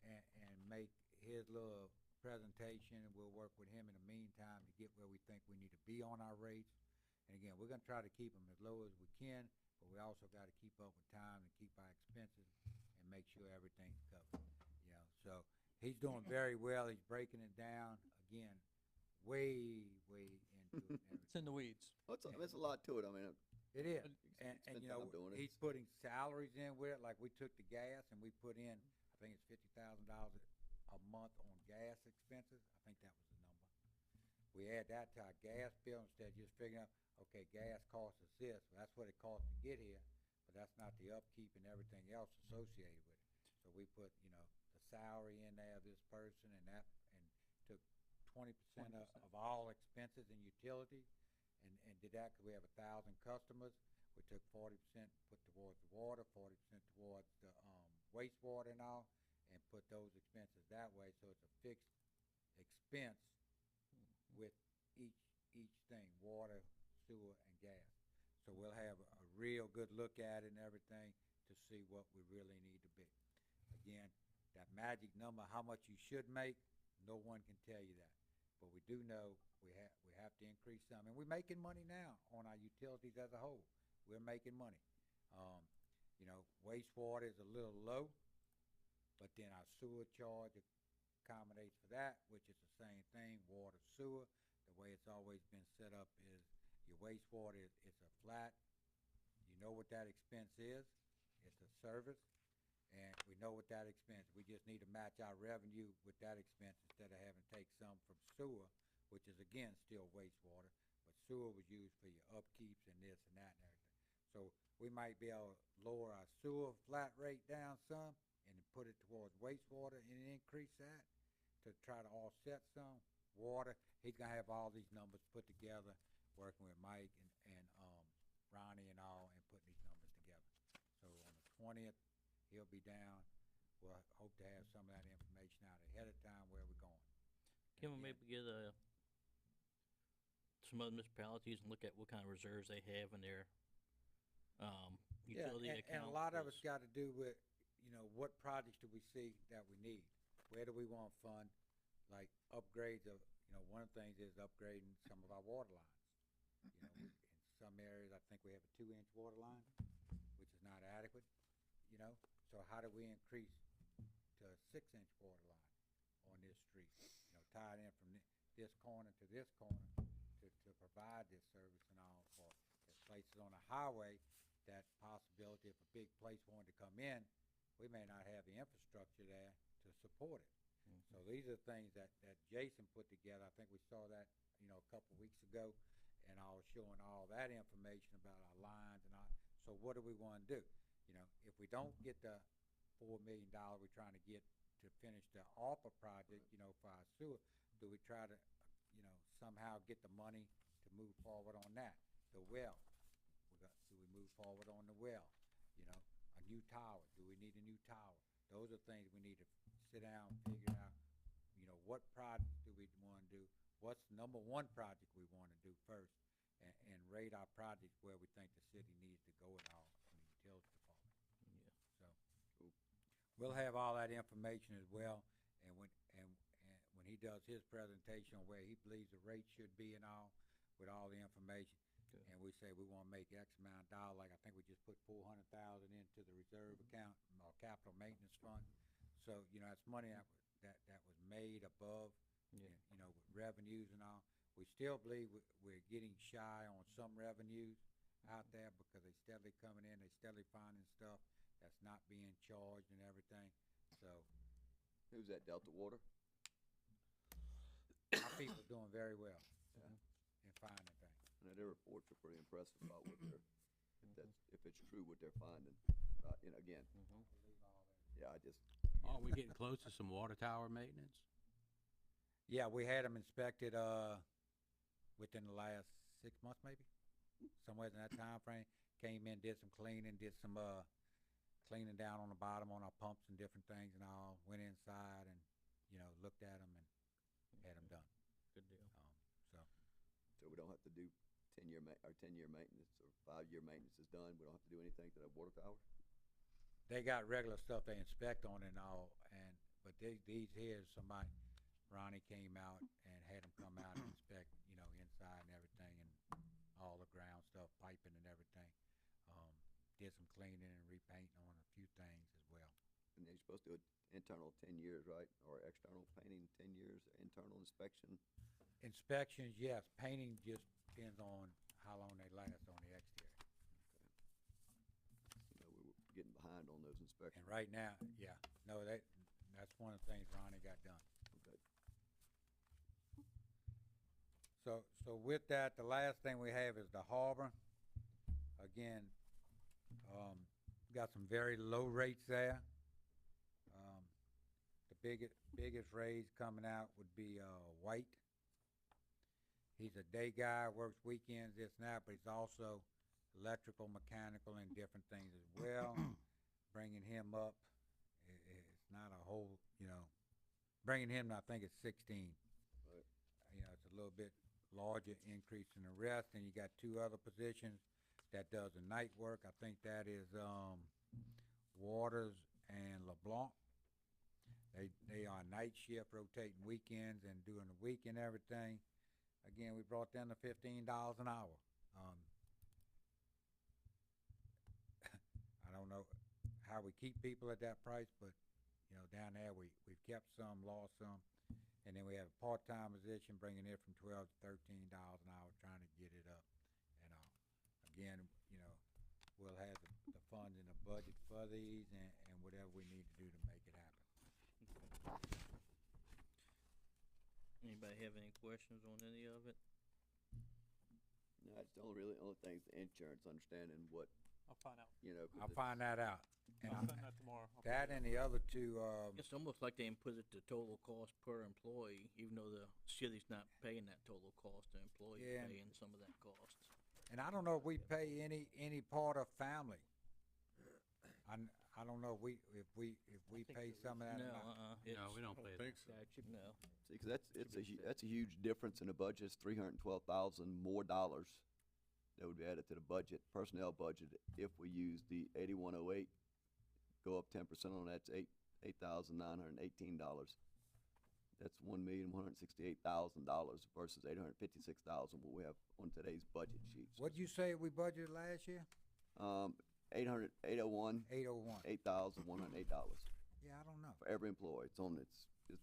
And make his little presentation, and we'll work with him in the meantime to get where we think we need to be on our rates. And again, we're gonna try to keep them as low as we can, but we also gotta keep up with time and keep our expenses and make sure everything's covered, you know, so he's doing very well, he's breaking it down, again, way into it and It's in the weeds. Well, there's a lot to it. I mean, It is, And and spend you know, time doing it. he's putting salaries in with it, like we took the gas and we put in, I think it's $50,000 a month on gas expenses, I think that was the number. We add that to our gas bill instead of just figuring out, okay, gas costs us this, well, that's what it costs to get here, but that's not the upkeep and everything else associated with it. So we put, you know, the salary in there of this person and that, and took 20% of all expenses and utilities, and did that because we have 1,000 customers. We took 40% put towards the water, 40% towards the wastewater and all, and put those expenses that way, so it's a fixed expense with each thing, water, sewer, and gas. So we'll have a real good look at it and everything to see what we really need to be. Again, that magic number, how much you should make, no one can tell you that. But we do know we have to increase some, and we're making money now on our utilities as a whole. We're making money. You know, wastewater is a little low, but then our sewer charge accommodates for that, which is the same thing, water, sewer. The way it's always been set up is your wastewater it's a flat. You know what that expense is. It's a service, and we know what that expense. We just need to match our revenue with that expense instead of having to take some from sewer, which is again still wastewater, but sewer was used for your upkeeps and this and that and everything. So we might be able to lower our sewer flat rate down some and put it towards wastewater and increase that to try to offset some. Water, he's gonna have all these numbers put together, working with Mike and Ronnie and all, and putting these numbers together. So on the 20th, he'll be down. We'll hope to have some of that information out ahead of time where we're going. Can we Again, maybe get some other municipalities and look at what kind of reserves they have in their utility account? And a lot of it's 'cause- got to do with, you know, what projects do we see that we need? Where do we want to fund, like upgrades of, you know, one of the things is upgrading some of our water lines. You know, in some areas, I think we have a 2-inch water line, which is not adequate, you know? So how do we increase to a 6-inch water line on this street? You know, tie it in from this corner to this corner to provide this service and all for, there's places on the highway that possibility if a big place wanted to come in, we may not have the infrastructure there to support it. So these are things that Jason put together. I think we saw that, you know, a couple weeks ago, and I was showing all that information about our lines and all. So what do we want to do? You know, if we don't get the $4 million we're trying to get to finish the ARPA project, you know, for our sewer, do we try to, you know, somehow get the money to move forward on that? The well, do we move forward on the well? You know, a new tower, do we need a new tower? Those are things we need to sit down and figure out, you know, what project do we want to do? What's the number one project we want to do first? And rate our projects where we think the city needs to go at all in the utility department. Yeah. So we'll have all that information as well, and when he does his presentation on where he believes the rate should be and all, with all the information, Good. and we say we want to make X amount of dollars, like I think we just put 400,000 into the reserve account or capital maintenance fund. So, you know, that's money that was made above, Yeah. you know, with revenues and all. We still believe we're getting shy on some revenues out there because they steadily coming in, they steadily finding stuff that's not being charged and everything. So Who's that, Delta Water? our people are doing very well in finding things. I know their reports are pretty impressive about what they're, if it's true what they're finding. You know, again, yeah, Are we getting close to some water tower maintenance? Yeah, we had them inspected within the last 6 months maybe, somewhere in that time frame. Came in, did some cleaning, did some cleaning down on the bottom on our pumps and different things and all. Went inside and, you know, looked at them and had them done. Good deal. so we don't have to do 10-year maintenance or 5-year maintenance is done. We don't have to do anything to that water tower. They got regular stuff they inspect on and all, but these here, somebody, Ronnie came out and had them come out and inspect, you know, inside and everything and all the ground stuff, piping and everything. Did some cleaning and repainting on a few things as well. And you're supposed to do internal 10 years, right? Or external painting 10 years, internal inspection. Inspections, yes. Painting just depends on how long they last on the exterior. inspection. And right now, yeah, no, that's one of the things Ronnie got done. Okay. So with that, the last thing we have is the harbor. Again, got some very low rates there. The biggest raise coming out would be, White. He's a day guy, works weekends, this and that, but he's also electrical, mechanical, and different things as well. Bringing him up, it's not a whole, bringing him, I think it's 16. Right. It's a little bit larger increase than the rest, and you got two other positions that does the night work. I think that is, Waters and LeBlanc. They are night shift, rotating weekends and doing the week and everything. Again, we brought them to $15 an hour. I don't know how we keep people at that price, but, down there, we've kept some, lost some. And then we have a part-time position, bringing it from $12 to $13 an hour, trying to get it up. And, again, we'll have the funds in the budget for these and whatever we need to do to make it happen. Anybody have any questions on any of it? No, that's the only thing is the insurance, understanding what, I'll find out. 'cause I'll it's- find that out. And I'll send that tomorrow. that and the other two, It's almost like they input it to total cost per employee, even though the city's not paying that total cost, the employee's Yeah. paying some of that cost. and I don't know if we pay any part of family. I don't know if we think pay there some of that No, or not. No, we don't I pay don't that. think so. Yeah, it should, No. See, 'cause that's a huge difference in the budget. It's $312,000 more dollars that would be added to the budget, personnel budget, if we use the 8108. Go up 10% on that, it's $8,918. That's $1,168,000 versus $856,000 what we have on today's budget sheets. What'd you say we budgeted last year? 801, 801. $8,108 Yeah, I don't know. for every employee. It's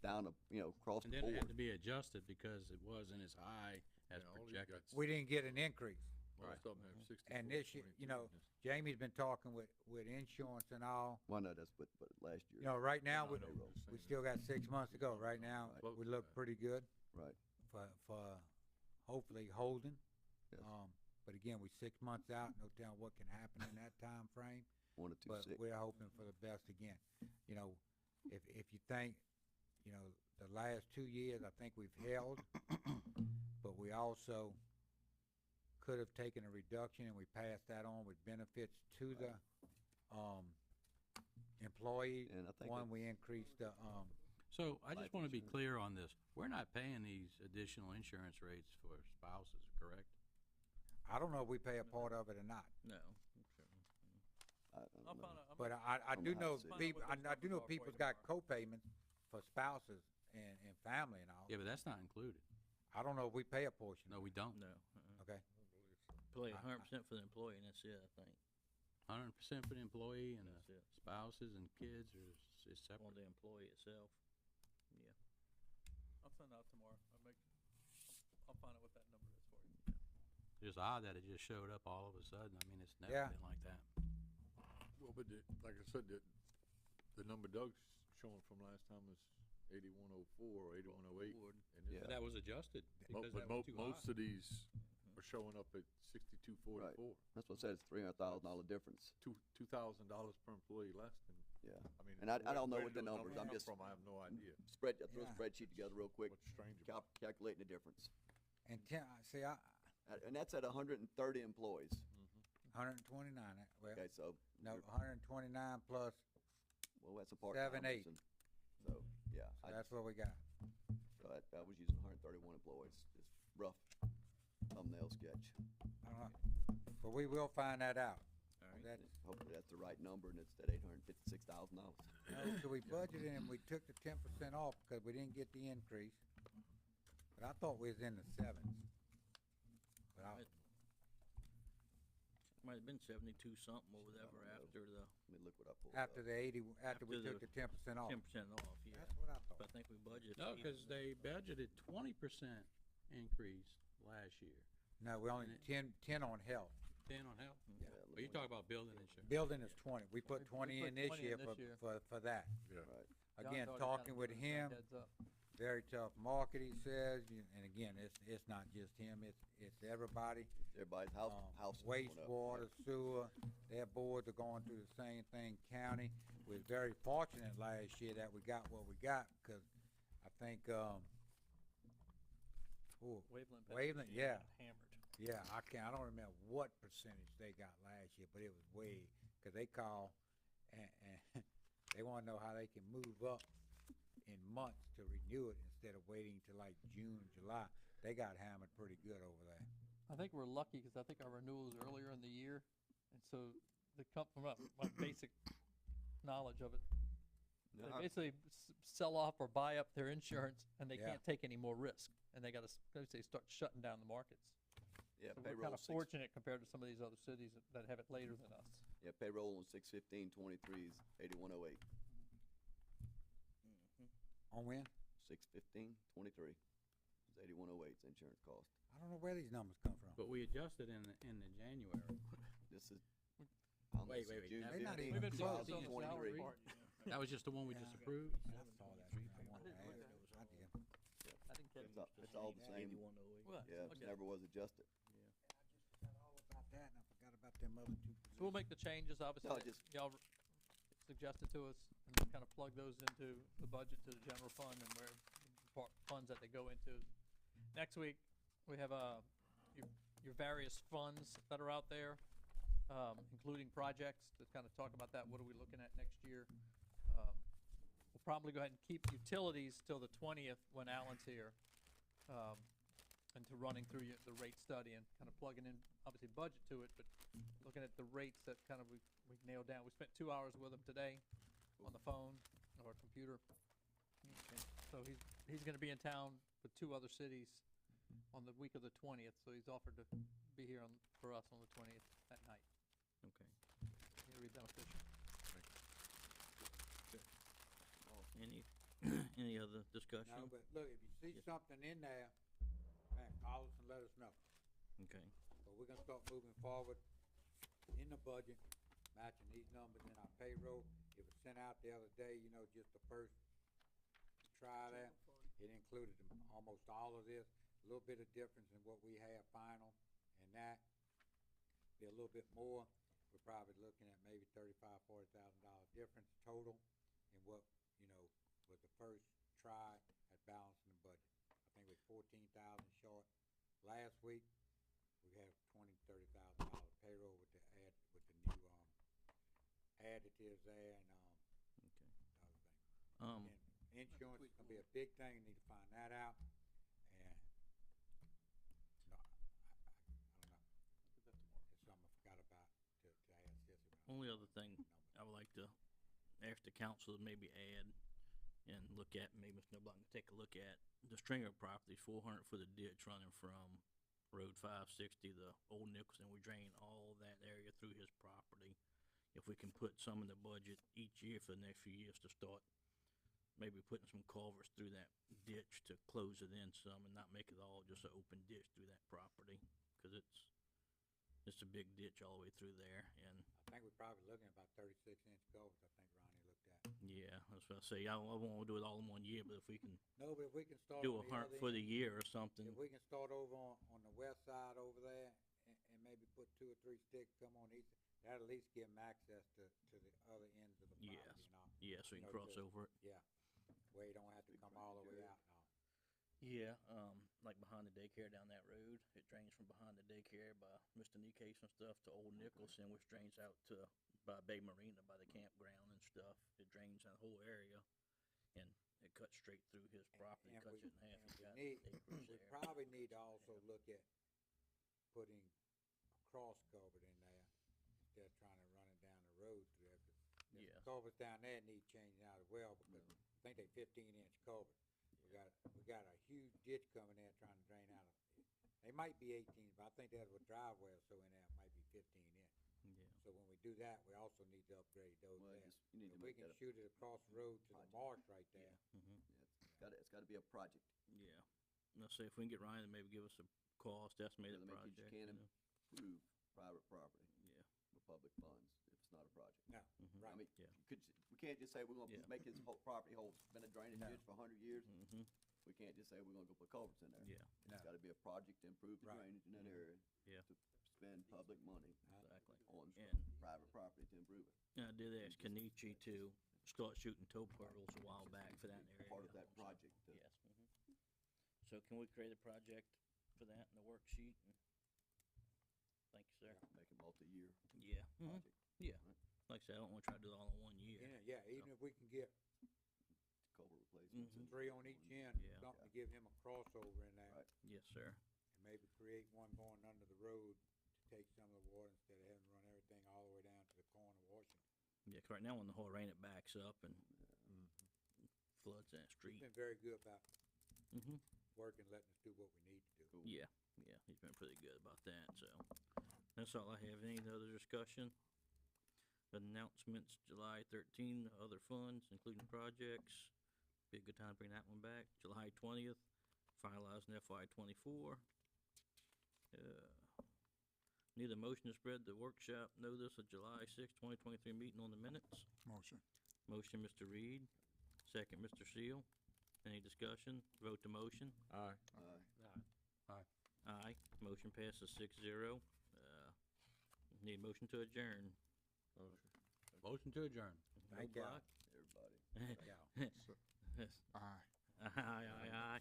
down to, across And the then it had board. to be adjusted because it wasn't as high as Yeah, all these projected. got- We didn't get an increase. Most of them have 64, And this year, 22. Jamie's been talking with insurance and all. Well, no, that's what last year. Right now, I know, I'm just we saying still got 6 months to go. Right now, Close we to look that. pretty good Right. for hopefully holding. Yes. But again, we 6 months out, no telling what can happen in that time frame. 1 to 2 But sick. we're hoping for the best again. If you think, the last 2 years, I think we've held, but we also could have taken a reduction and we passed that on with benefits to the, employees. And I think One, we increased the, So I Life just wanna be insurance. clear on this. We're not paying these additional insurance rates for spouses, correct? I don't know if we pay a part of it or not, No. I don't I'll know. find out. but I don't do know how know to say. people, Find out what I those do know numbers are for people's you got tomorrow. co-payments for spouses and family and all. Yeah, but that's not included. I don't know if we pay a portion. No, we don't. No. Okay, Play I- 100% for the employee, and that's it, I think. 100% for the employee and That's the it. spouses and kids is On separate. the employee itself. Yeah. I'll send out tomorrow. I'll find out what that number is for you. It's odd that it just showed up all of a sudden. I mean, it's never Yeah. been like that. Well, but like I said, the number Doug's showing from last time was 8104 or 8108. Would. And Yeah. But that was adjusted because that was too high. most of these are showing up at 6244. That's what I said, it's $300,000 difference. $2,000 per employee less than, Yeah. I mean. And I don't know where what the those numbers, I'm come just- from, I have no idea. I threw a Yeah. spreadsheet together real quick, What's strange about it. calculating the difference. and see, And that's at 130 employees. 129, well, Okay, so. no, you're- 129 plus, Well, that's a part. 7, 8. So, yeah. so that's what we got. I was using 131 employees, just rough thumbnail sketch. I don't know, but we will find that out. All right. That's, Hopefully that's the right number and it's that $856,000. so we budgeted and we took the 10% off because we didn't get the increase. But I thought we was in the sevens. But Might have been 72 something or whatever know. after the Let me look what I pulled up. after the 80, after we After took the the 10% off. 10% off, yeah. That's what I But I thought. think we budgeted. No, even because they budgeted 20% increase last year. No, we only And it- 10 on health. 10 on health. Yeah, Well, let you're me- talking about building insurance. Building is 20. We put We 20 put in this 20 year in this year. for that. Yeah. Right. John's Again, already talking kinda with given us that him, Heads up. very tough market, he says, and again, it's not just him, it's everybody. Everybody's house is going up. Wastewater, sewer, their boards are going through the same thing. County was very fortunate last year that we got what we got, because I think, Waveland. Waveland, yeah. Hammered. Yeah, I don't remember what percentage they got last year, but it was way, cause they call and they wanna know how they can move up in months to renew it instead of waiting till like June, July. They got hammered pretty good over there. I think we're lucky, cause I think our renewal is earlier in the year, and so they come from my basic knowledge of it. Yeah, They basically sell off or buy up their insurance, and they Yeah. can't take any more risk, and they gotta, they start shutting down the markets. Yeah, So we're payroll kinda six, fortunate compared to some of these other cities that have it later than us. yeah, payroll on 6/15/23 is 8108. On when? 6/15/23 is 8108's insurance cost. I don't know where these numbers come from. But we adjusted in the January. This is. Wait, June They're not 15th, even We've been close. doing this on the salary 2023. part. That was just the one we Yeah. disapproved? I saw that. I wanted to ask. I did. I didn't catch It's all- It's all the same. 8108. Well, Yeah, it okay. never was adjusted. I forgot all about that, and I forgot about them other two. So we'll make the changes, obviously, No, that just- y'all suggested to us, and we'll kind of plug those into the budget, to the general fund, and where the funds that they go into. Next week, we have, your various funds that are out there, including projects, to kind of talk about that, what are we looking at next year? We'll probably go ahead and keep utilities till the 20th, when Alan's here, and to running through the rate study and kind of plugging in, obviously, budget to it, but looking at the rates that kind of we nailed down. We spent 2 hours with him today on the phone or computer. And so he's gonna be in town with 2 other cities on the week of the 20th, so he's offered to be here for us on the 20th at night. Okay. It'll be beneficial. Any, any other discussion? No, but look, if you see Yes. something in there, man, call us and let us know. Okay. But we're gonna start moving forward in the budget, matching these numbers in our payroll. It was sent out the other day, you know, just the first try there. It included almost all of this, a little bit of difference in what we have final and that. Be a little bit more, we're probably looking at maybe $35,000-$40,000 difference total in what, you know, was the first try at balancing the budget. I think we're 14,000 short last week. We have $20,000-$30,000 payroll with the new additives there and Okay. the other thing. And insurance is gonna be a big thing. You need to find that out. And no, I don't know. It's something I forgot about to ask Sissy. Only other thing I would like to ask the council to maybe add and look at, maybe Mr. Noblock can take a look at, the Stringer property, 400 for the ditch running from Road 560 to Old Nicholson. We drain all that area through his property. If we can put some in the budget each year for the next few years to start, maybe putting some culverts through that ditch to close it in some and not make it all just an open ditch through that property, cause it's a big ditch all the way through there, and I think we're probably looking at about 36-inch culverts, I think Ronnie looked at. yeah, that's what I say. I won't do it all in one year, but if we can No, but if we can start do on a the hunt other for end, the year or something, if we can start over on the west side over there and maybe put 2 or 3 sticks, come on each, that'll at least give them access to the other ends of the property, Yes. you know? yeah, so we You can know, cross to- over it. Yeah, where you don't have to come all the way out now. Yeah, like behind the daycare down that road, it drains from behind the daycare by Mr. Niecase and stuff to Old Nicholson, which drains out to by Bay Marina, by the campground and stuff. It drains that whole area, and it cuts straight through his property, And cuts we- it in half. and He's we got need- acres We there. probably need to also look at putting a cross culvert in there instead of trying to run it down the road through there. 'Cause there's Yes. culverts down there need changing out as well, because I think they 15-inch culverts. We got a huge ditch coming there trying to drain out of, they might be 18, but I think that's what driveway or so in there, it might be 15-inch. Yeah. So when we do that, we also need to upgrade those Well, there. just, you need to If we make can that shoot it across the road to the project. marsh right there, Mm-hmm. it's gotta be a project. Yeah. Let's say if we can get Ryan to maybe give us a cost estimated Doesn't make you- you project. can't you know. Prove private property Yeah. with public funds if it's not a project. No, Mhm. right. I mean, Yeah. we can't just say we're Yeah. gonna make his whole property hold, been a drainage No. ditch for 100 years. Mm-hmm, We can't just say we're gonna go put culverts in there. yeah, No. It's gotta be a project to improve the Right. drainage in that area. Yeah. To spend public money exactly. on And private property to improve it. I did ask Kenichi to start shooting tow pearls a while back for that area. Part of that so, project to. Yes. So can we create a project for that in the worksheet? Thank you, sir. Make a multi-year Yeah. Mhm. project. Yeah. Right. Like I said, I don't wanna try to do it all in 1 year. Yeah, even if we can get Culvert replacements. Mhm. and- 3 on each end, Yeah. something to give him a crossover in there. Right. Yes, sir. And maybe create one going under the road to take some of the water instead of having to run everything all the way down to the corner of Washington. Yeah, 'cause right now when the whole rain, it backs up and floods that He's street. been very good about Mm-hmm. working, letting us do what we need to do. Cool. Yeah, yeah, he's been pretty good about that, so. That's all I have. Any other discussion? Announcements, July 13, other funds, including projects. Be a good time to bring that one back. July 20th, finalizing FY 24. Need a motion to spread the workshop notice of July 6, 2023 meeting on the minutes. Motion. Motion, Mr. Reed. Second, Mr. Seal. Any discussion? Vote to motion. Aye. Aye. Motion passes 6-0. Need a motion to adjourn. Motion to adjourn. No Thank y'all. block? Everybody. Aye. Aye, aye, aye.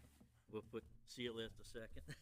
We'll put Seal as the second.